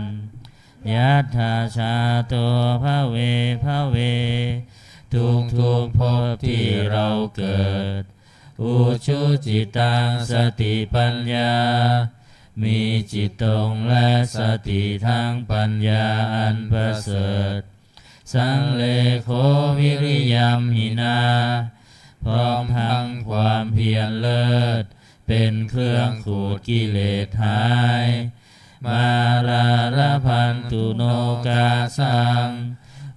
ยัตถาชาโตภะเวภะเวทุกภพที่เราเกิดอุชุจิตังสติปัญญามีจิตตรงและสติทั้งปัญญาอันประเสริฐสังเลโควิริยมหินาพร้อมทั้งความเพียรเลิศเป็นเครื่องขูดกิเลสหายมาลาละพันตุโนกาสัง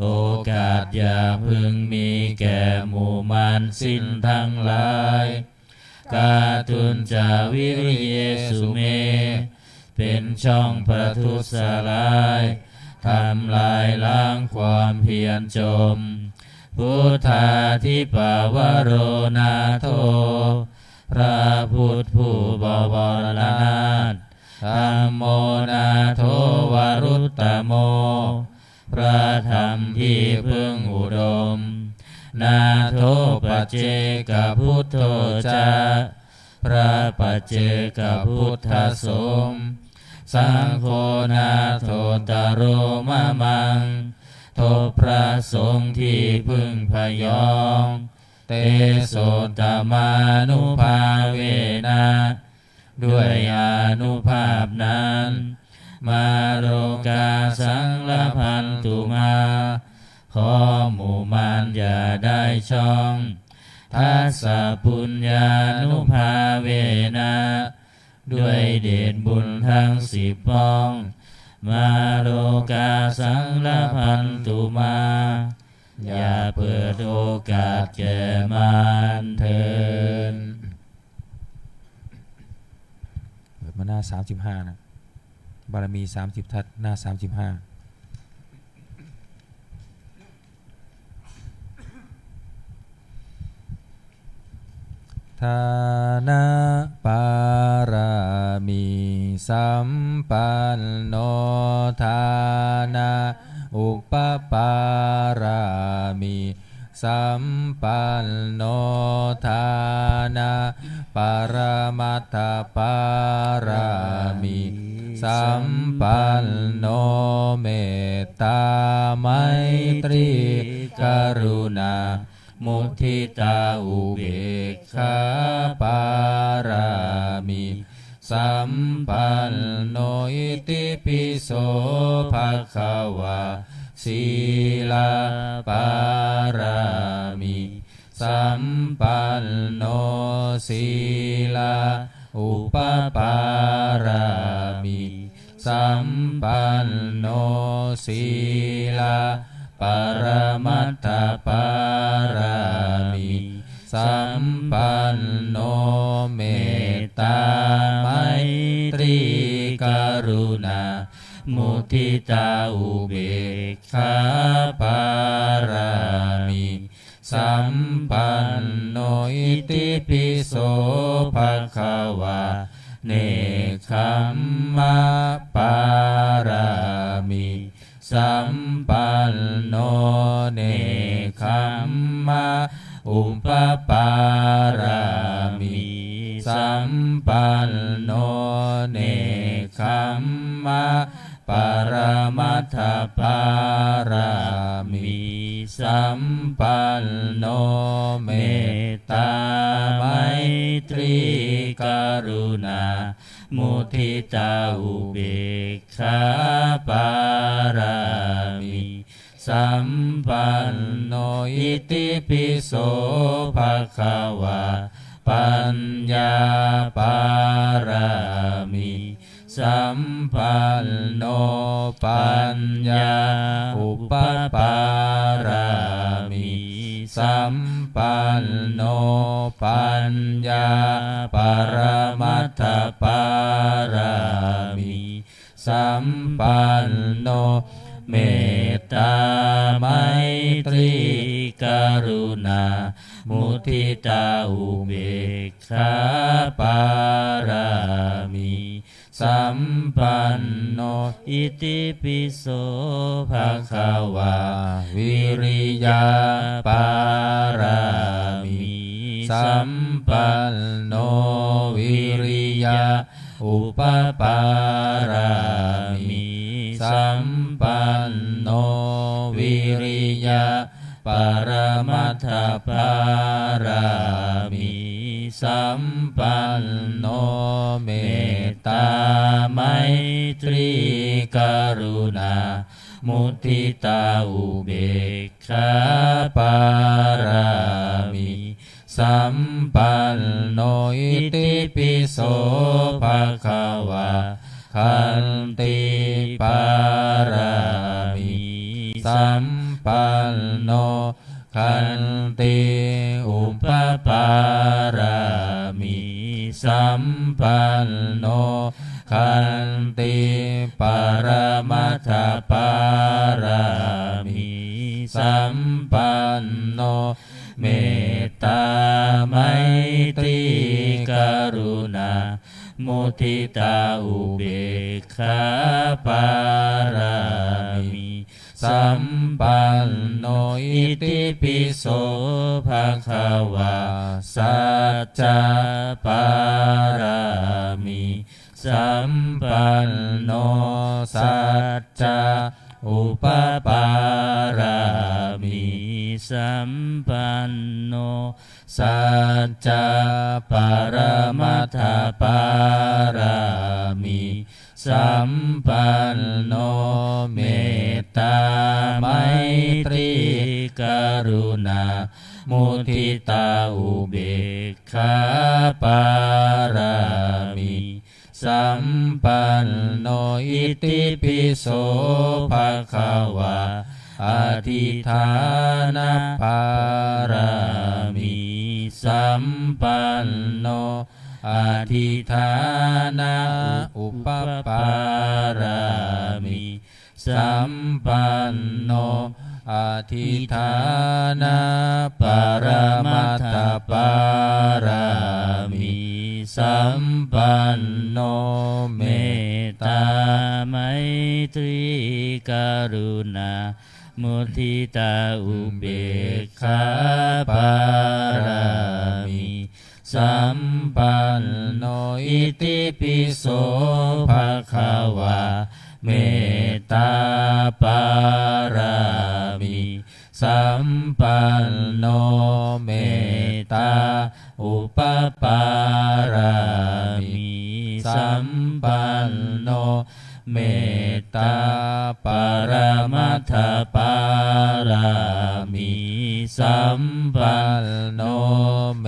โอกาสอย่าพึงมีแก่หมู่มารสิ้นทั้งหลายกาตุนจาวิริเยสุเมเป็นช่องประทุษร้ายทำลายล้างความเพียรจมพุทธาธิปาวโรนาโทพระพุทธผู้บวรนาถธัมโมนาโทวรุตตโมพระธรรมที่พึ่งอุดมนาโทปัจเจกพุทโธจาพระปัจเจกพุทธสมสังโฆนาโทตโรมะมังโทพระสงฆ์ที่พึ่งพยองเตโสตมานุภาเวนะด้วยอานุภาพนั้นมาโรกาสังละพันตุมาขอหมู่มารอย่าได้ช่องทัสสะปุญญานุภาเวนะด้วยเดชบุญทั้ง10ป้องมาโรกาสังละพันตุมาอย่าเปิดโอกาสแก่มารเถิดเปิดมาหน้า35นะบารมี30ทัศหน้า35ทานะปารามีสัมปันโนทานะอุปปารามีสัมปันโนทานะปรมัตถปารามี สัมปันโนเมตตาไมตรีกรุณามุทิตาอุเบกขาปารามิสัมปันโนอิติปิโสภะคะวะศีลปารามิสัมปันโนศีลอุปปารามิสัมปันโนศีลปรมัตถปารามิสัมปันโนเมตตาไมตรีกรุณามุทิตาอุเบกขาปารามิสัมปันโนอิติปิโสภะคะวะเนกขัมมะปารามิสัมปันโนเนกขัมมะอุปปารามิสัมปันโนเนกขัมมะปรมัตถปารามิสัมปันโนเมตตาไมตรีกรุณามุทิตาอุเบกขาปารามิสัมปันโนอิติปิโสภะคะวะปัญญาปารามิสัมปันโนปัญญาอุปปารามิสัมปันโนปัญญาปรมัตถปารามิสัมปันโนเมตตาไมตรีกรุณามุทิตาอุเบกขาปารามิสัมปันโนอิติปิโสภะคะวะวิริยาปารามิสัมปันโนวิริยาอุปปารามิสัมปันโนวิริยาปรมัตถปารามิสัมปันโนเมตตาไมตรีกรุณามุทิตาอุเบกขาปารามิสัมปันโนอิติปิโสภะคะวะขันติปารามิสัมปันโนขันติอุปปารามิสัมปันโนขันติปรมัตถปารามิสัมปันโนเมตตาไมตรีกรุณามุทิตาอุเบกขาปารามิสัมปันโนอิติปิโสภะคะวะสัจจะปารามิสัมปันโนสัจจะอุปปารามิสัมปันโนสัจจะปรมัตถปารามิสัมปันโนเมตตาไมตรีกรุณามุทิตาอุเบกขาปารามิสัมปันโนอิติปิโสภะคะวะอธิฐานะปารามิสัมปันโนอธิฐานะอุปปารามิสัมปันโนอธิฐานะปรมัตถปารามิสัมปันโนเมตตาไมตรีกรุณามุทิตาอุเบกขาปารามิ สัมปันโนอิติปิโสภะคะวะเมตตาปารามิสัมปันโนเมตตาอุปปารามิสัมปันโนเมตตาปรมัตถปารามิสัมปันโนเม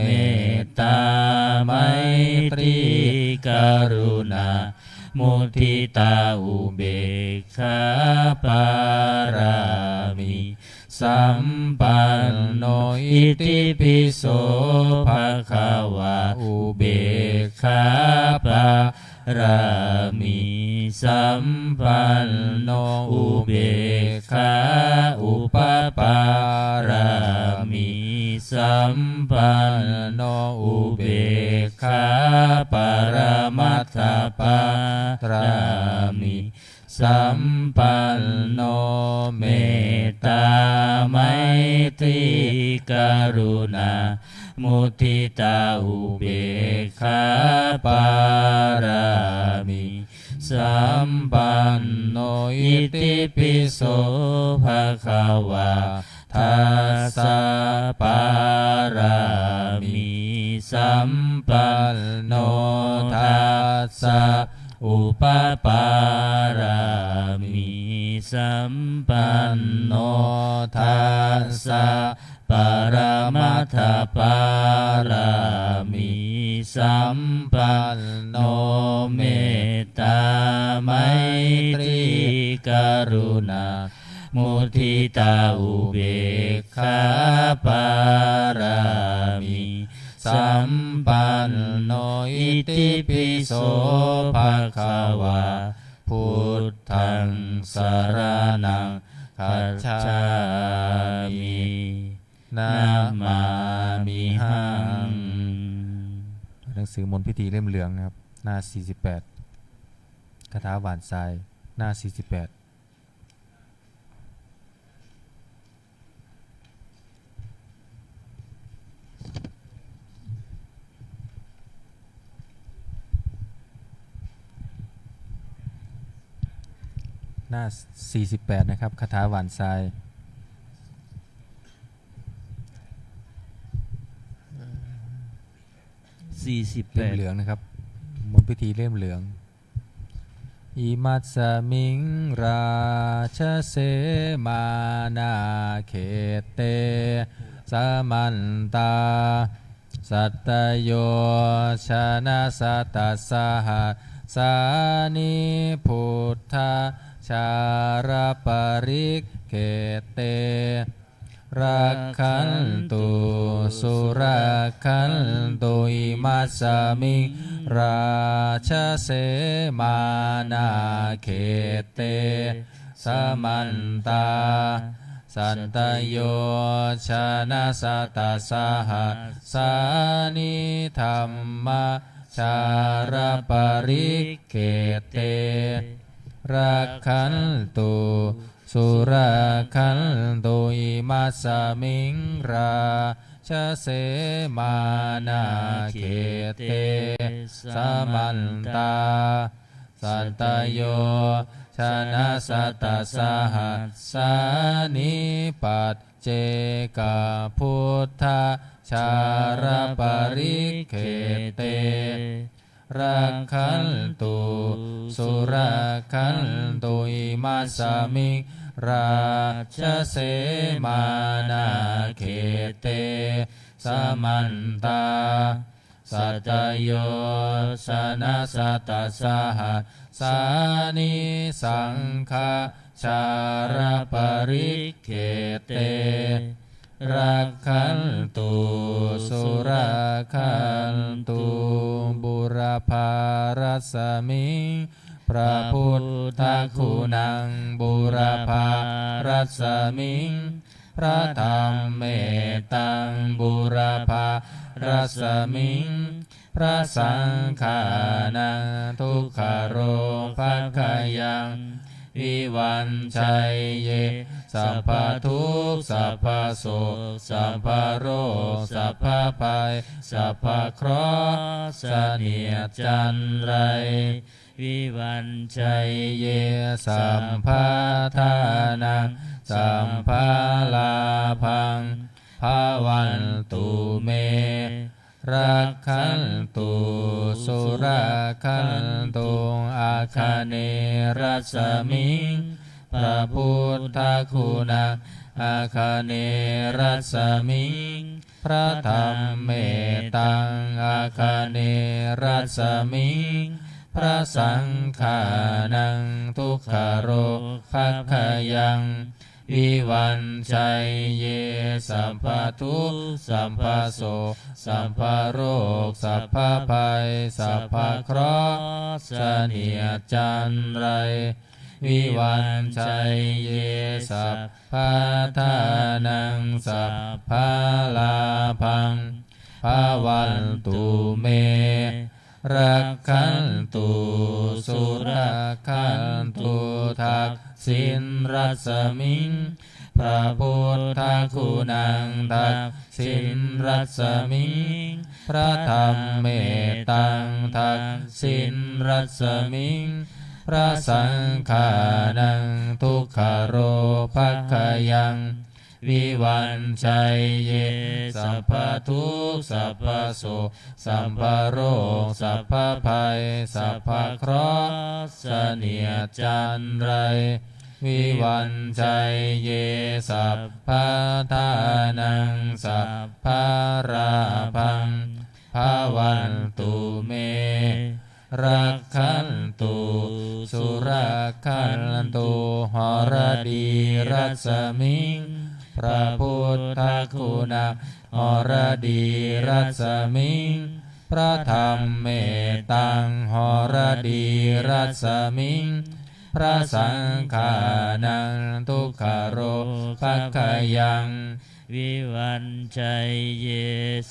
ตตาไมตรีกรุณามุทิตาอุเบกขาปารามิสัมปันโนอิติปิโสภะคะวะอุเบกขาปารามิสัมปันโนอุเบกขาอุปปารามิสัมปันโนอุเบกขาปรมัตถปารามิสัมปันโนเมตตาไมตรีกรุณามุทิตาอุเบกขาปารามิสัมปันโนอิติปิโสภะคะวะทัสสะปารามิสัมปันโนทัสสะอุปปารามิสัมปันโนทัสสะปรมัตถปารามิสัมปันโนเมตตาไมตรีกรุณามุทิตาอุเบกขาปารามิสัมปันโนอิติปิโสภะคะวะพุทธังสรณังคัจฉามินะมามิหังหนังสือมนต์พิธีเล่มเหลืองนะครับหน้า48คาถาหวานทรายหน้า48หน้า48นะครับคาถาหวานทรายเล่มเหลืองนะครับมนต์พิธีเล่มเหลืองอิมัสสมิงราชเสมานาเขเตสมันตาสัตตโยชนะสัตตสหสานิพุทธชารปริกเขเตรักขันตุสุรักขันตุอิมัสสมิงราชเสมานาเขเตสมันตาสันตโยชนะสัตตสหสานิธรรมชารปริกเขเตรักขันตุสุรักขันตุอิมัสสมิงราชเสมานาเขเตสมันตาสัตตโยชนะสัตตสหัสสานิปัจเจกพุทธชารปริกเขเตรักขันตุสุรักขันตุอิมัสสมิงราชเสมานาเขเตสมันตาสัตตโยชนะสัตตสหัสสานิสังฆชารปริกเขเตรักขันตุสุรักขันตุบุรพารัสมิงพระพุทธคุณังบุรพารัสมิงพระธรรมเมตังบุรพารัสมิงพระสังฆานังทุกขโรภคยัง วิวันชัยเยสัพพทุกข์สัพพโศกสัพพโรคสัพพภัยสัพพเคราะห์เสนียดจันไรวิวันชัยเยสัมภาทานังสัมภาลาพังภาวันตุเมรักขันตุสุราคันตุอาคาเนรัสมิงพระพุทธคุณาอาคาเนรัสมิงพระธรรมเมตังอาคาเนรัสมิงพระสังฆานังทุกขโรคัคขยังวิวันชัยเยสัพพทุกข์สัพพโศกสัพพโรคสัพพภัยสัพพเคราะห์เสนียดจันไรวิวันชัยเยสัพพทานังสัพพลาพังภาวันตุเมรักขันตุสุราคันตุทักษิณรัสมิงพระพุทธคุณังทักษิณรัสมิงพระธรรมเมตังทักษิณรัสมิงพระสังฆานังทุกขโรภัคขยังวิวันชัยเยสัพพทุกข์สัพพโศกสัพพโรคสัพพภัยสัพพเคราะห์เสนียดจันไรวิวันชัยเยสัพพทานังสัพพราพังภาวันตุเมรักขันตุสุราคันตุหรดีรัสมิงพระพุทธคุณาหรดีรัสมิงพระธรรมเมตังหรดีรัสมิงพระสังฆานังทุกขโรภัคขยังวิวันชัยเย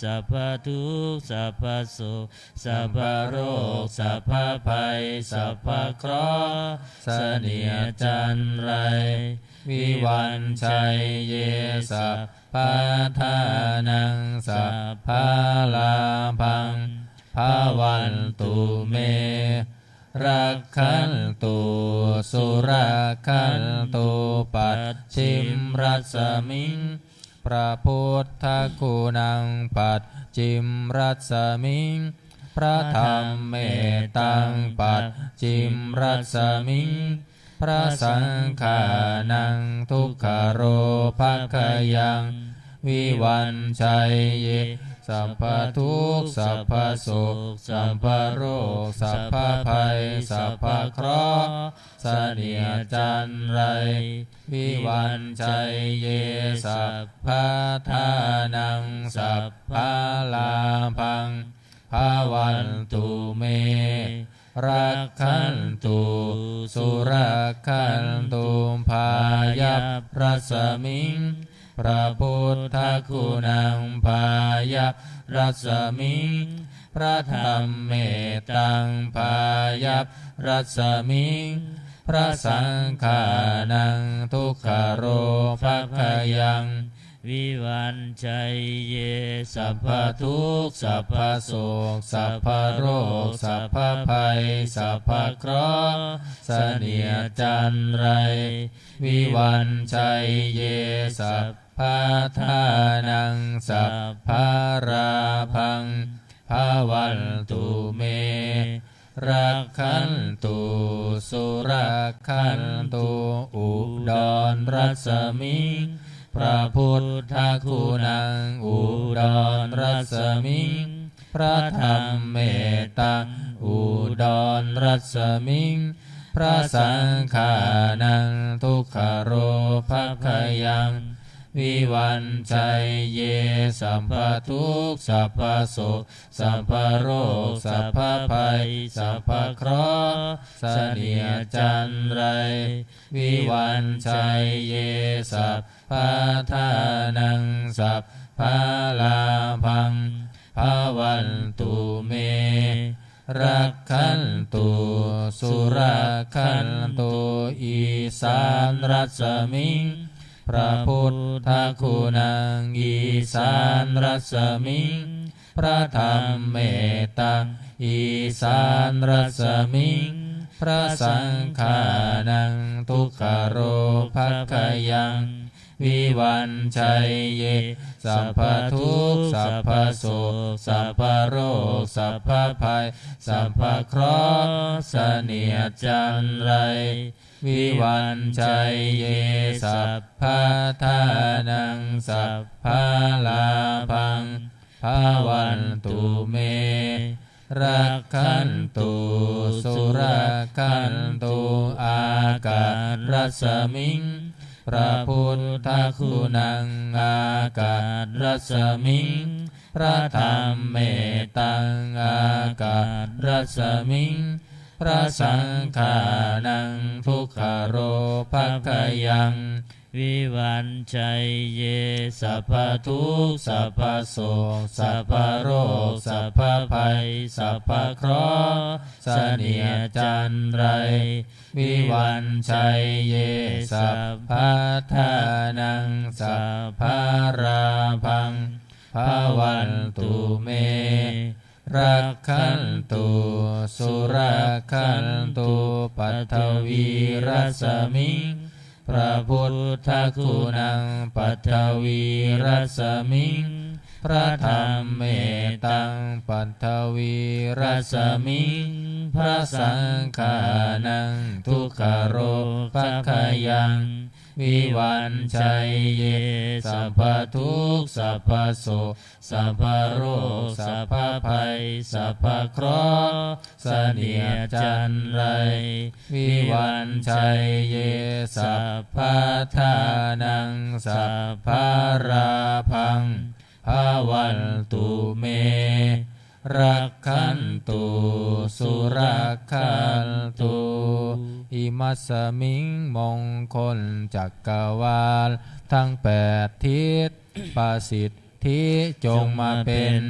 สัพพทุกข์สัพพโศกสัพพโรคสัพพภัยสัพพเคราะห์เสนียดจันไรวิวันชัยเยสัพพทานังสัพพลาพังภาวันตุเมรักขันตุสุราคันตุปัจฉิมรัสมิงพระพุทธคุณังปัจฉิมรัสมิงพระธรรมเมตังปัจฉิมรัสมิงพระสังฆานังทุกขโรภัคขยังวิวันชัยเยสัพพทุกข์สัพพโศกสัพพโรคสัพพภัยสัพพเคราะห์เสนียดจันไรวิวันชัยเยสัพพทานังสัพพลาพังภาวันตุเมรักขันตุสุราคันตุพายัพรัสมิงพระพุทธคุณังพายัพรัสมิงพระธรรมเมตังพายัพรัสมิงพระสังฆานังทุกขโรภัคขยังวิวันชัยเยสัพพทุกข์สัพพโศกสัพพโรคสัพพภัยสัพพเคราะห์เสนียดจันไรวิวันชัยเยสัพพทานังสัพพราพังภาวันตุเมรักขันตุสุราคันตุอุดรรัสมิงพระพุทธคุณังอุดรรัสมิงพระธรรมเมตังอุดรรัสมิงพระสังฆานังทุกขโรภัคขยังวิวันชัยเยสัพพทุกข์สัพพโศกสัพพโรคสัพพภัยสัพพเคราะห์เสนียดจันไรวิวันชัยเยสัพพทานังสัพพลาพังภาวันตุเม รักขันตุสุรักขันตุอีสานรัศมิงพระพุทธคุณังอีสานรัศมิงพระธรรมเมตังอีสานรัศมิงพระสังฆานังทุกขโรภัคยังวิวันชัยเยสัพพทุกข์สัพพโศกสัพพโรคสัพพภัยสัพพเคราะห์เสนียดจันไรวิวันชัยเยสัพพทานังสัพพลาภังภาวันตุเมรักขันตุสุรักขันตุอากาศรัศมิงพระพุทธคุณังอากาศรัศมิงพระธรรมเมตังอากาศรัศมิงพระสังฆานังทุกขโรภัคยังวิวันชัยเยสัพพทุกข์สัพพโศกสัพพโรคสัพพภัยสัพพเคราะห์เสนียดจันไรวิวันชัยเยสัพพทานังสัพพราภังภาวันตุเมรักขันตุสุรักขันตุปัทวีรัสมิงพระพุทธคุณังปัทวีรัสมิงพระธรรมเมตังปัทวีรัสมิงพระสังฆานังทุกขโรภัคยังวิวันชัยเยสัพพทุกข์สัพพโศกสัพพโรคสัพพภัยสัพพเคราะห์เสนียดจันไรวิวันชัยเยสัพพทานังสัพพราภังภาวันตุเมรักขันตุสุรักขันตุอิมัสสมิงมงคลจักรวาลทั้ง8ทิศประสิทธิจงมาเป็น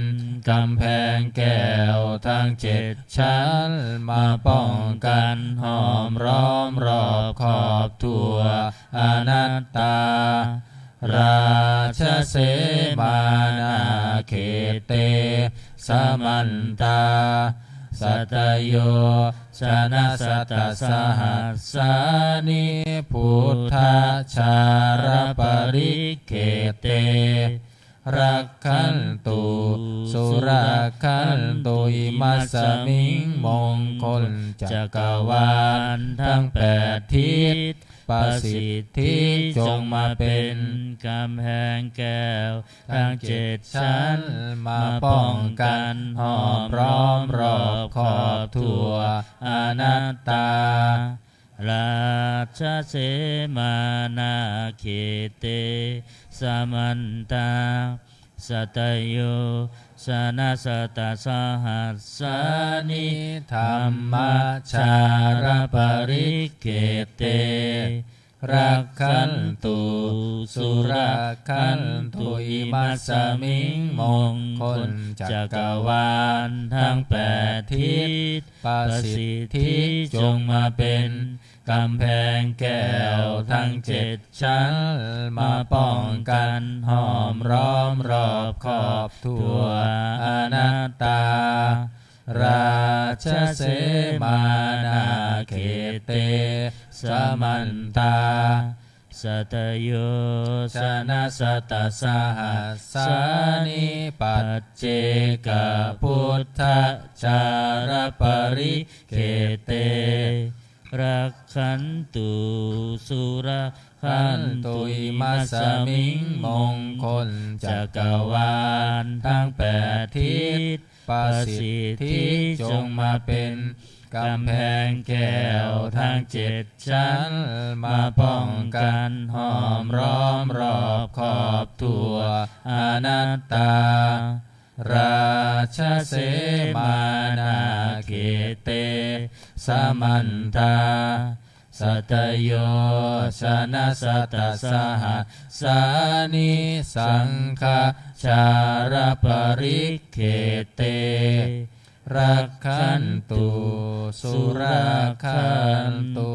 กำแพงแก้วทั้ง7ชั้นมาป้องกันห้อมล้อมรอบขอบทั่วอนัตตาราชเสมานาเขเตสมันตาสัตโยชนะสัตสหัสสานิพุทธชารปริเขเตรักขันตุสุรักขันตุอิมัสสมิงมงคลจักรวาลทั้ง8ทิศประสิทธิจงมาเป็นกำแพงแก้วทั้ง7ชั้นมาป้องกันห้อมล้อมรอบขอบทั่วอนัตตาราชเสมานาเขเตสมันตาสัตโยชนะสัตสหัสสานิธรรมชารปริเขเตรักขันตุสุรักขันตุอิมัสสมิงมงคลจักรวาลทั้ง8ทิศประสิทธิจงมาเป็นกำแพงแก้วทั้ง7ชั้นมาป้องกันห้อมล้อมรอบขอบทั่วอนัตตาราชเสมานาเขเตสมันตาสัตโยชนะสัตสหัสสานิปัจเจกพุทธชารปริเขเตรักขันตุสุรักขันตุอิมัสสมิงมงคลจักรวาลทั้ง8ทิศประสิทธิจงมาเป็นกำแพงแก้วทั้ง7ชั้นมาป้องกันห้อมล้อมรอบขอบทั่วอนัตตาราชเสมานาเขเตสมันตาสัตโยชนะสัตสหัสสานิสังฆชารปริเขเต รักขันตุสุราคันตุ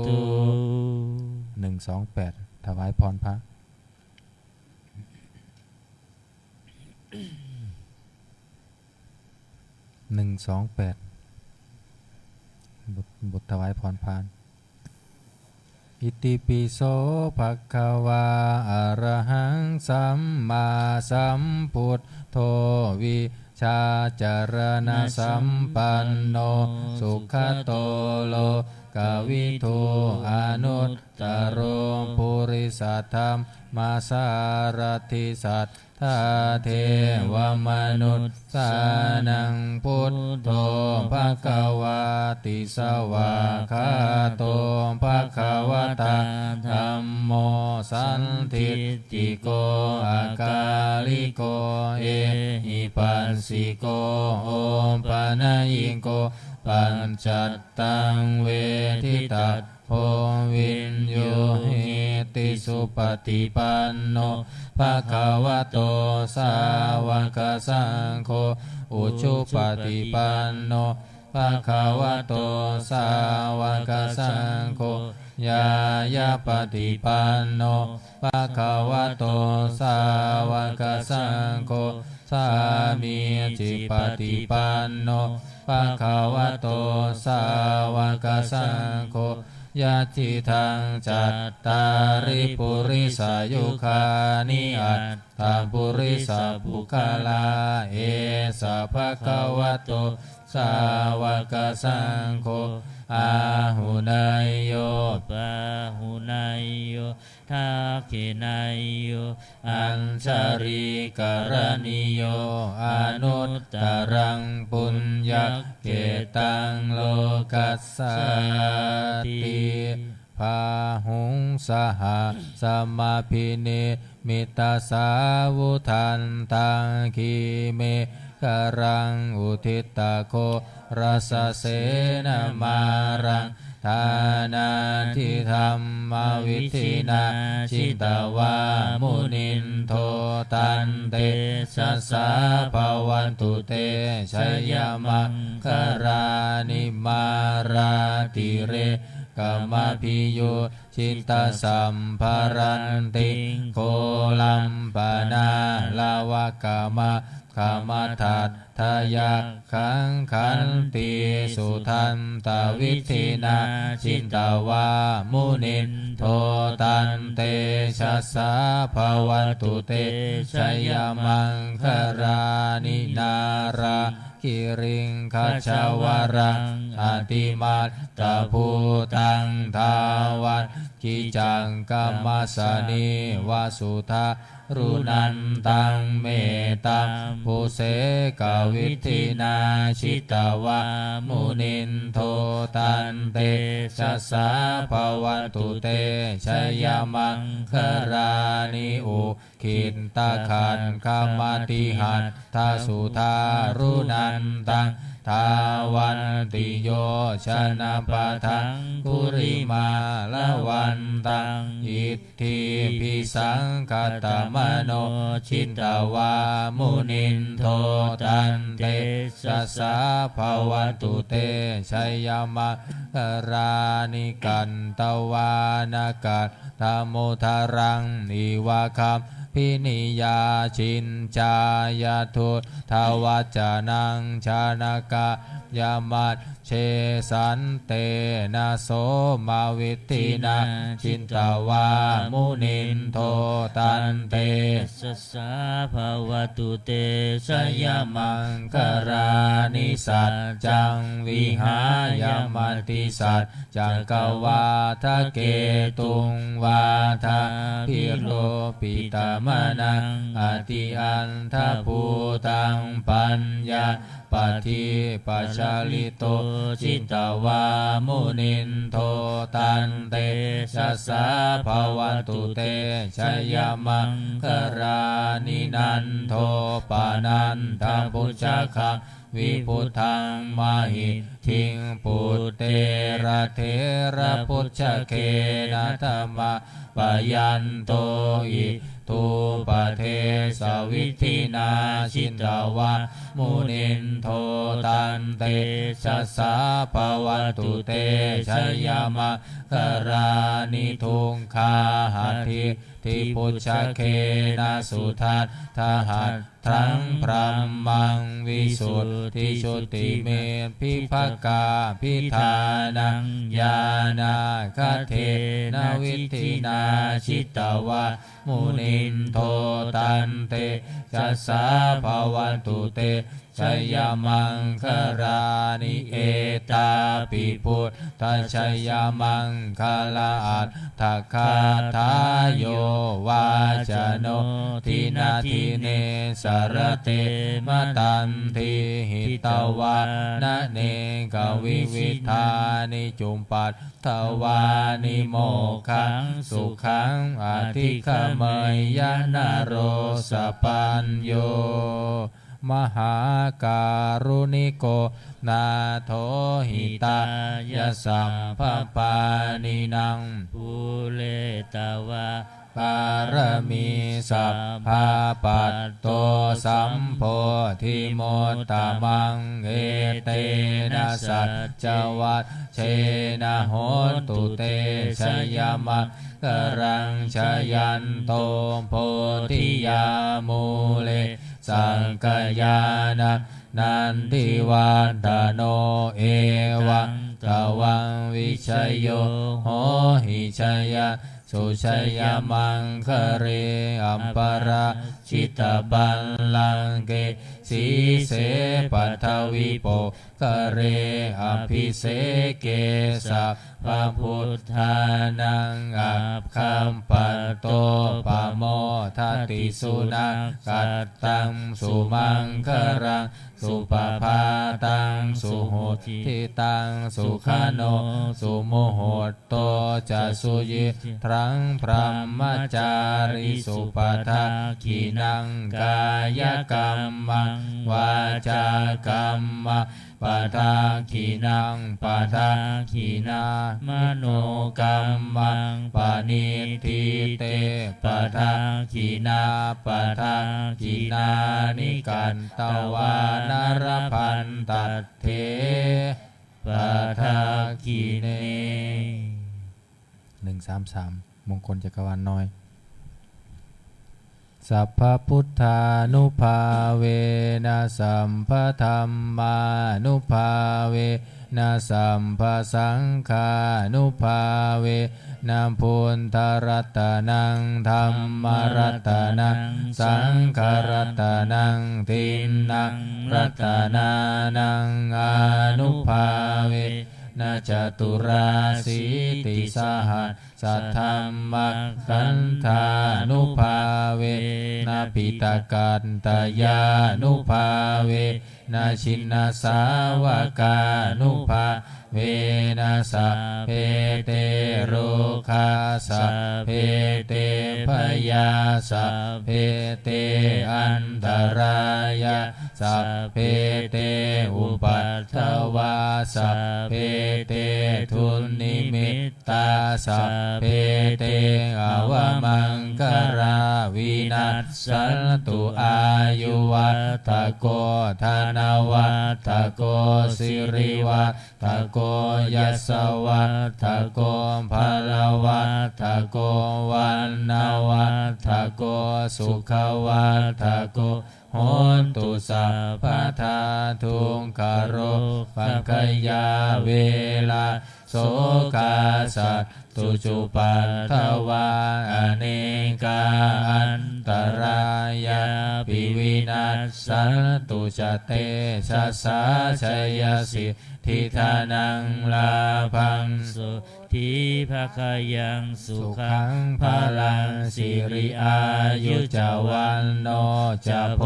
128ถวายพรพระ128บทถวายพรพานอิติปิโสภะคะวาอะระหังสัมมาสัมพุทโธวิชาจารณสัมปันโนสุขโตโลกวิทูอนุตตโรปุริสัทธัมมาสารถิสัทธาเทวมนุษสานังพุทโธภควาติสวาคาโตภควตาธัมโมสันทิฏฐิโกอากาลิโกเอหิปัสสิโกโอปนัยยิโกปัญจตังเวทิตัสโพวินโยหิติสุปฏิปันโนภะคะวะโตสาวกสังโฆอุชุปฏิปันโนภะคะวะโตสาวกสังโฆยายาปฏิปันโนภะคะวะโตสาวกสังโฆสามีจิปฏิปันโนภะคะวะโตสาวกสังโฆยะทิทังจัตตาริปุริสายุคานิอัตถาปุริสาภุคลาเอสะภะคะวะโตสาวกสังโฆอาหุนายโยปะหุนายโยทักขินายโยอัญชาริกรณิโยอนุตตรังปุญญเกตังโลกัสสติพาหุงสหสมาพิเนมิตาสาวุทันตังคีเมกรังอุทิตาโครัสเสนามารังทานาทิธรรมวิธินาชิตวามุนินโทตันเตสัสสะภวันตุเตชยมังคารานิมาราติเรกัมมพิโยชิตาสัมภารันติโคลัมปนาลาวกามะขมาทัตทายาขังขันติสุทันตวิธินาชินตวามุนินโทตันเตชัสสะภวันตุเตชยมังคารานินารากิริงคัจฉวรังอติมัตตภูตังทาวันกิจังกัมมัสสนิวาสุทารุนันตังเมตังภูเสกวิธินาชิตวามุนินโทตันเตชัสสะภวันตุเตชยมังคารานิอุขินตาขันคามาติหันทาสุทารุนันตังทาวันติโยชนะปะทังกุริมาละวันตังอิทธิพิสังคตมโนชินตวามุนินโทตันเตสัสสะภวันตุเตชัยมังคารานิกันตวานากัตธโมทารังนิวาคัมพินิยาชินจายาทุทวัจจานังชานากายามัตเชสันเตนะโสมาวิตินาชินตวามุนินโทตันเตสัสสะภวตุเตชยมังคารานิสัจจังวิหายมันติสัจจังกวาทะเกตุงวาทาพิโรปิตามนังอติอันทภูตังปัญญาปฏิปัชาลิโตจิตตวามุนินโทตันเตชัสสะภวันตุเตชยมังคารานินันโทปานันทพุชะคังวิพุทธังมหิทิงปุตเตระเทระพุชะเคนะธรรมะปยันโตอิ ตุปเทสวิธินาชิตวะมุนินโทตันเตชัสสะภวันตุเตชยามะกรานิทุงคาหัตถิทิพุชเคนะสุทัตทหัตถังพรหมังวิสุทธิชุติเมพิภกาพิธานังญาณาคเทนะวิธินาชิตวะมุนินโทตันเตชัสสะภวันตุเตชยมังครานิเอตาปิพุทธชยมังคลาอัตถคาทายโยวาจโนทินาทิเนสรเตมตันทิหิตวานะเนกวิวิธานิจุมปัตถวานิโมขังสุขังอธิขเมยยนะโรสปัญโยมหาการุณิโกนาโถหิตายะสัมภปานินังภูเลตวะปารมีสัพพาปัตโตสัมโพธิโมตตมังเอเตนะสัจจวัตเชนะโหตุเตชยมะกรังชยันโตโพธิยามูเลสังกายานะนันทิวันตโนเอวังตวังวิชัยโยโหหิชัยสุชัยมังคเรอัมปราชิตบัลลังเกสีเสปัทวิโปคเรอภิเสเกสัพพพุทธานังอัปคัมปัตโตปะโมทัตติสุนังกัตตังสุมังครังสุปภาตังสุโหทิตังสุขโนสุโมโหตโตจะสุยิทรังพรหมจาริสุปทาขีนังกายกรรมังวาจากรรมังปะทาขีนังปะทาขีนามโนกรรมังปานิทิเตปะทาขีนาปะทาขีนานิกันตวานารพันตัตเถปะทาขีเน133มงคลจักรวาลน้อยสัพพพุทธานุภาเวนะสัมภธรรมานุภาเวนะสัมภสังฆานุภาเวนะพุทธรัตนังธัมมรัตนังสังฆรัตนังทินนังรัตนานังอนุภาเวนะจตุราสีติสหัสสัทธัมมังคันธานุภาเวนะปิตกันตยานุภาเวนะชินนาสาวกานุภาเวนะสัพเพเตโรคาสัพเพเตพยาสัพเพเตอันตรายาสัพเพเตอุปัฏฐวาสัพเพเตทุนนิมิตตาสัพเพเตอวมังคราวินัสสันตุอายุวัตโกธนวัตโกสิริวัตโกยัสสวัตโกภลวัตโกวันนาวัตโกสุขวัตโกโหนตุสัพพทาทุงคโรปังคยาเวลาโสกาสัตตุจุปัฏฐวาอเนกาอันตรายาปิวินัสสันตุจเตชะสาชยสิทธิธานังลาภังสุทิภคยังสุขังพลังสิริอายุจวันโนจะโพ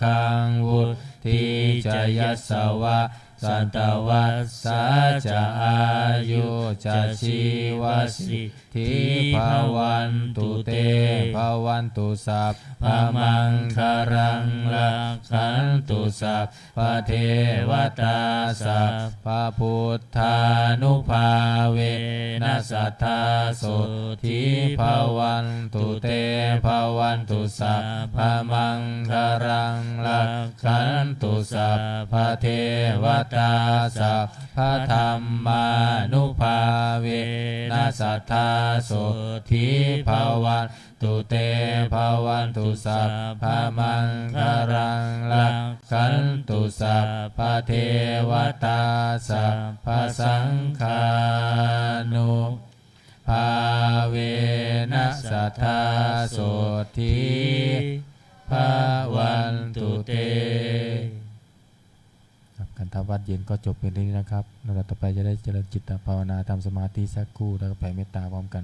คังวุฒิจยัสสวะ สัตวัสสะจะอายุจะชีวสิทธิภาวันตุเตภาวันตุสัพพมังคารังลักขันตุสัพพะเทวตาสัพพะพุทธานุภาเวนัสสัทธาโสทิภาวันตุเตภาวันตุสัพพะมังคารังลักขันตุสัพพะเทวตาสัพพะธรรมานุภาเวนัสสัทธาโสทิภาวันตุเตภาวันตุสัพพะมังคารังลักขันตุสัพพะเทวตาสัพพะสังฆานุภาเวนัสสัทธาโสทิภาวันตุเตการทำวัดเย็นก็จบเป็นเรื่องนี้นะครับเราต่อไปจะได้เจริญจิตภาวนาทำสมาธิสักครู่แล้วก็แผ่เมตตาพร้อมกัน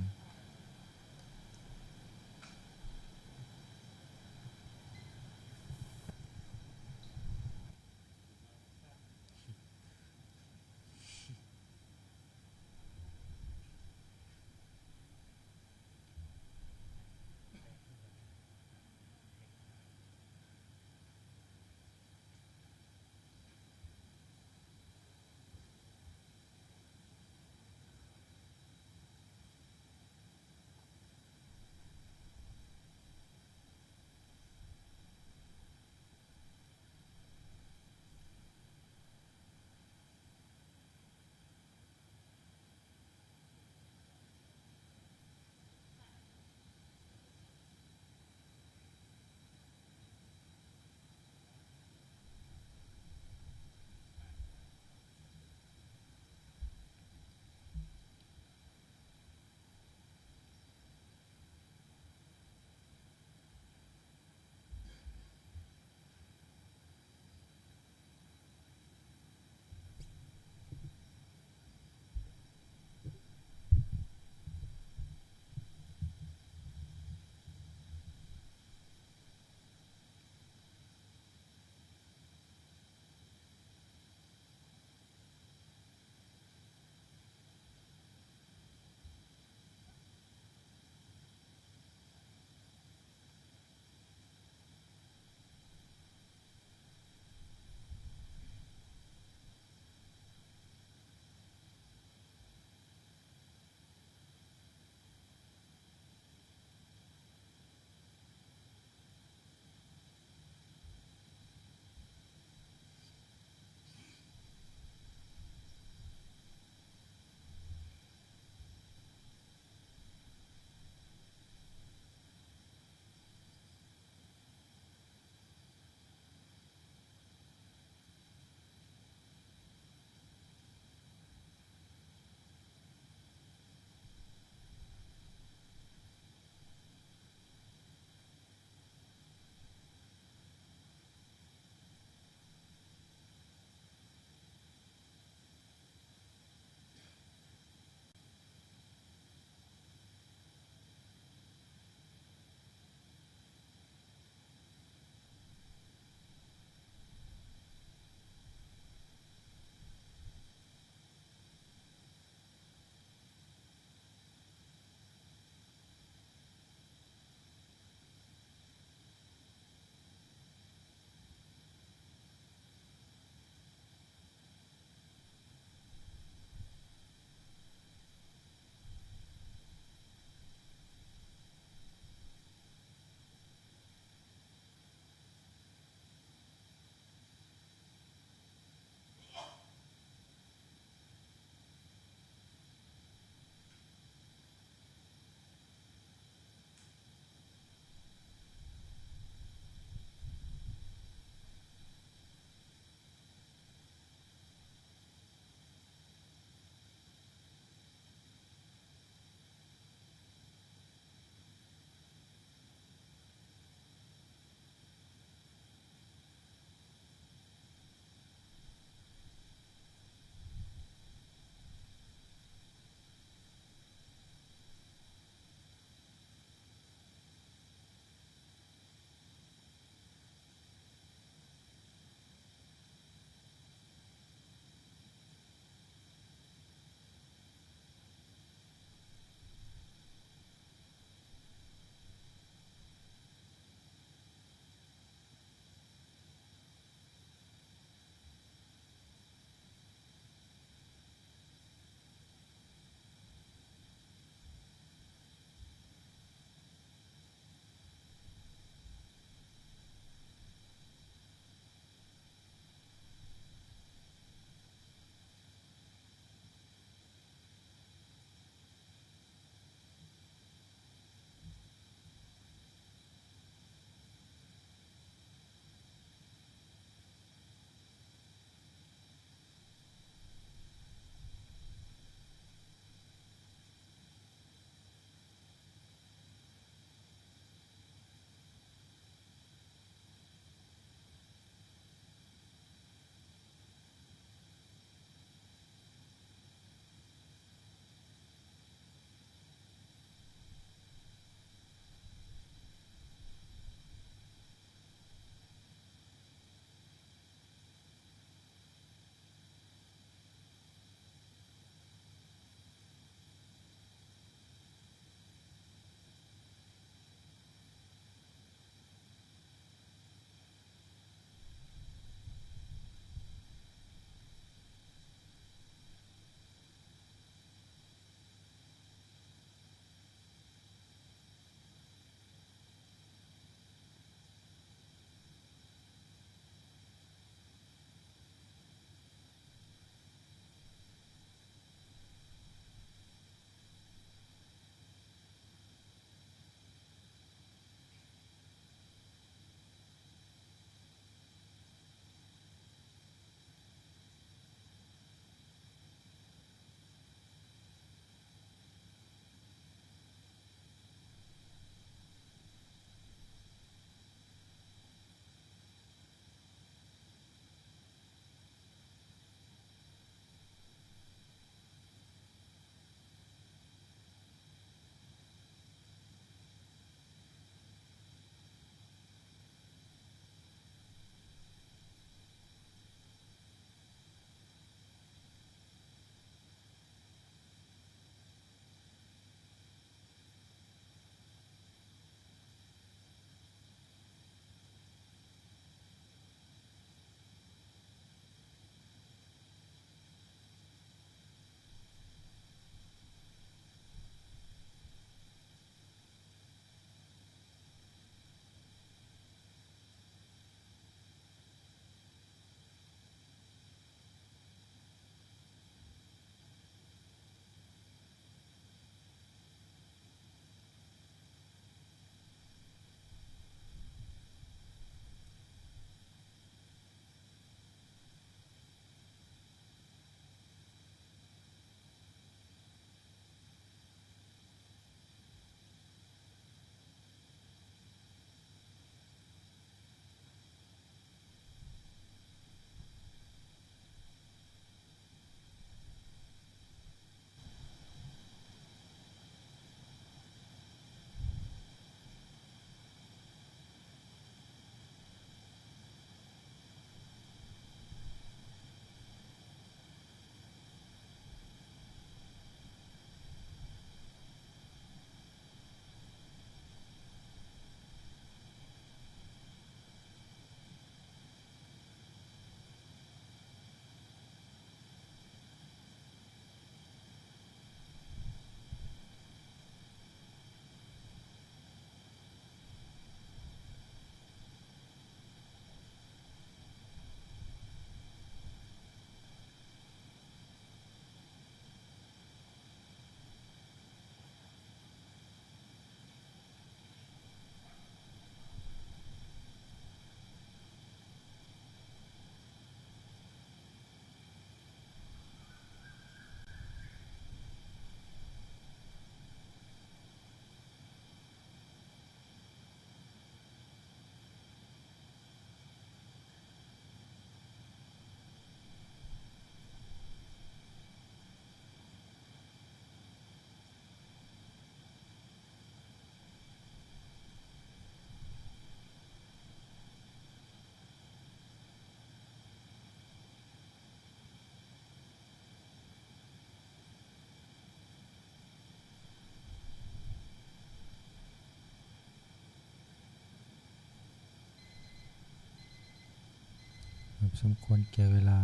สมควรแก่เวลา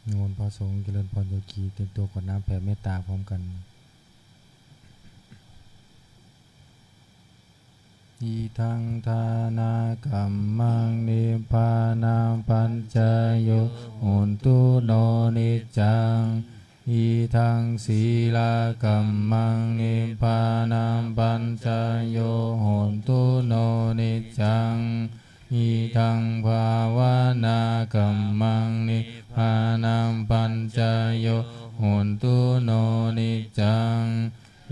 นิมนต์พระสงฆ์เจริญพรโยคีเตรียมตัวกรวดน้ำแผ่เมตตาพร้อมกันอิทังทานากัมมังนิพพานังปัญจโยโหนตุโนนิจจังอิทังศีลากัมมังนิพพานังปัญจโยโหนตุโนนิจจังอิทังภาวนากัมมังนิพพานังปัญจโยโหนตุโนนิจจัง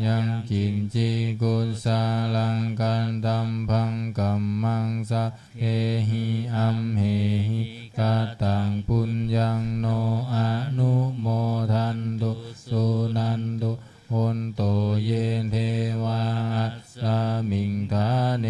ยังกินจิกุสาลังกันตัมพังกัมมังสะเฮหิอัมเหหิกาตังปุญญังโนอนุโมทันตุสุนันตุโอนโตเยเทวาอัสสามิงทาเน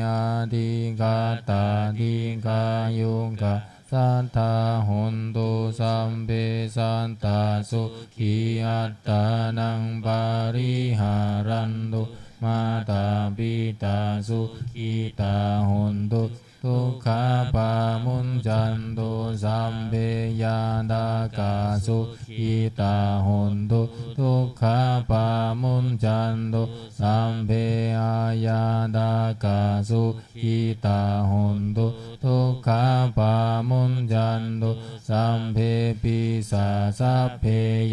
อาทิกาตาทิกายุกะสัทธาหนตุสัมเปสันตาสุขีอัตตานังปาริหารันตุมาตาปิตาสุขีตาหนตุทุกขาปามุนจันตุสัมเปยาดากาสุขีตาหนตุทุกขาปามุนจันตุสัมเปอายาดากาสุขีตาหนตุทุกขาปามุนจันตุสัมเพปิสาสัพเพ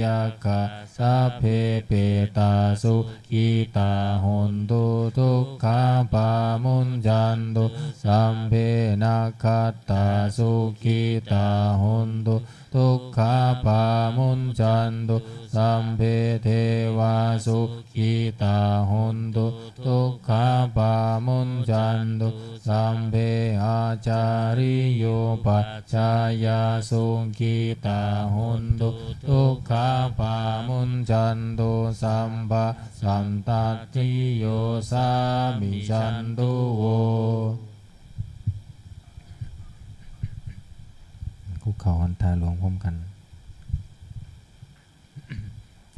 ยัคขะสัพเพเปตาสุขีตาหนตุทุกขาปามุนจันตุสัมเพนัคขตาสุขีตาหนตุทุกขาปามุนจันตุสัมเพเทวาสุขีตาหนตุทุกขาปามุนจันตุสัมเพอาจาริโยปัจจายาสุขีตาหนตุทุกขาปามุนจันตุสัมปะสันตติโยสามิจันตุโวคุกเข่าหันตาหลวงพร้อมกัน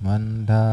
มันทา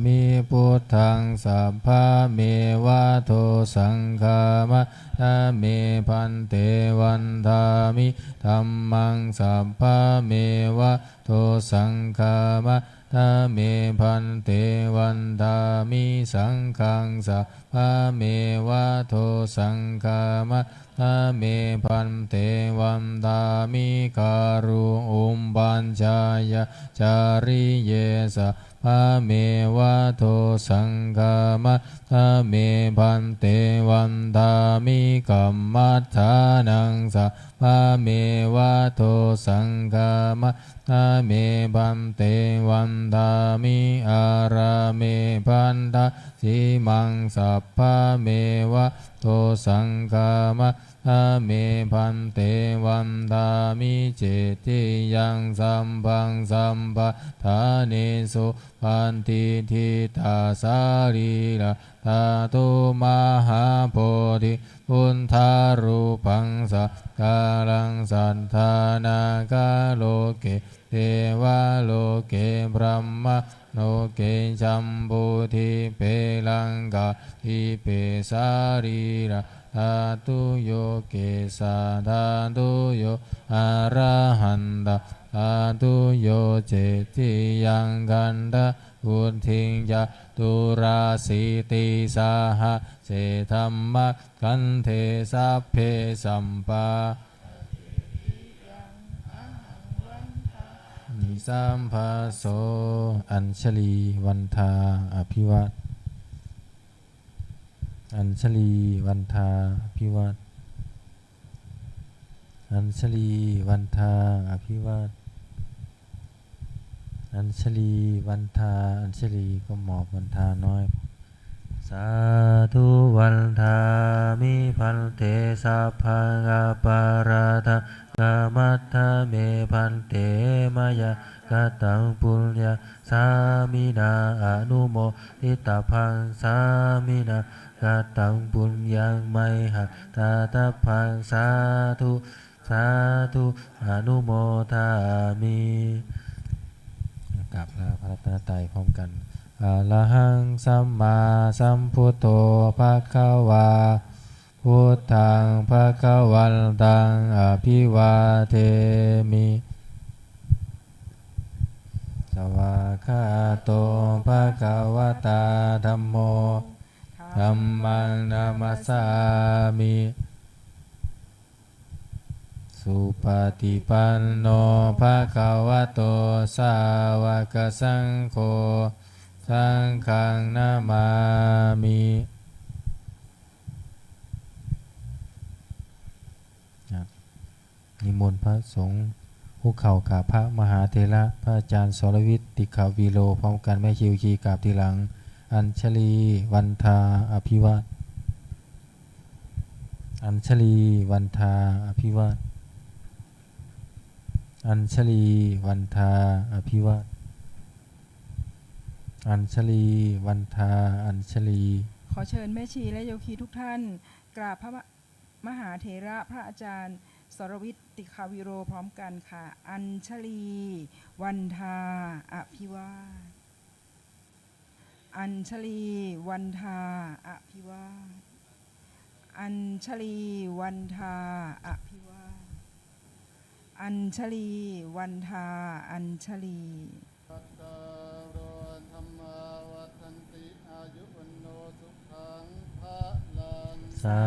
มิพุทธังสัพพะเมวะโทสังฆามะทาเมพันเตวันทามิธัมมังสัพพะเมวะโทสังฆามะทาเมพันเตวันทามิสังฆังสัพพะเมวะโทสังฆามะทาเมพันเตวันทามิการุอุมปัญจายาจาริเยสะพะเมวะโทสังฆามะทาเมพันเตวันทามิกัมมัฏฐานังสะพะเมวะโทสังฆามะทาเมพันเตวันทามิอาราเมพันทะสิมังสัพพะเมวะโทสังฆามะทาเมพันเตวันทามิเจติยังสัมพังสัมปะทาเนสุพันติทิตาสารีละตาตุมหาโพธิพุทธารูปังสักการังสัทธานากาโลเกเทวาโลเกพรหมโลเกจัมปุทิเปลังกาทิเปสารีระธาตุโยเกสาธาตุโยอะระหันตธาตุโยเจติยังกันตะพุทธิยะตุราสิติสาหะเสธัมมะกันเทสัพเพสัมปานิสัมภาโสอัญชลีวันทาอภิวัตอัญชลีวันทาอภิวัตอัญชลีวันทาอภิวัตอัญชลีวันทาอัญชลีก็หมอบวันทาน้อยสาธุวันทามิพันเตสัพพังอปาราทกามัตถะเมพันเตมายากตังปุญญาสามินาอนุโมทิตาพังสามินากตังปุญญังไมหะตาตาพังสาธุสาธุอนุโมทามิกราบพระรัตนตรัยพร้อมกันอ อะระหังสัมมาสัมพุทโธภะคะวาพุทธังภะคะวันตังอภิวาเทมิสวากขาโตภะคะวะตาธัมโมธัมมังนามัสสามิสุปฏิปันโนภะคะวะโตสาวกสังโฆสังฆังนามามินิมนต์พระสงฆ์คุกเข่ากราบพระมหาเถระพระอาจารย์สรวิทย์ติขาวีโลพร้อมกันแม่ชีวคีกราบทีหลังอัญชลีวันทาอภิวาทอัญชลีวันทาอภิวาทอัญชลีวันทาอภิวาทอัญชลีวันทาอัญชลีขอเชิญแม่ชีและโยคีทุกท่านกราบพระมหาเถระพระอาจารย์สรวิทย์ติขาวิโรพร้อมกันค่ะอัญชลีวันทาอภิวาทอัญชลีวันทาอภิวาทอัญชลีวันทาอภิวาทอัญชลีวันทาอัญชลีสา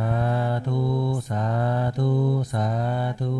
ธุสาธุสาธุ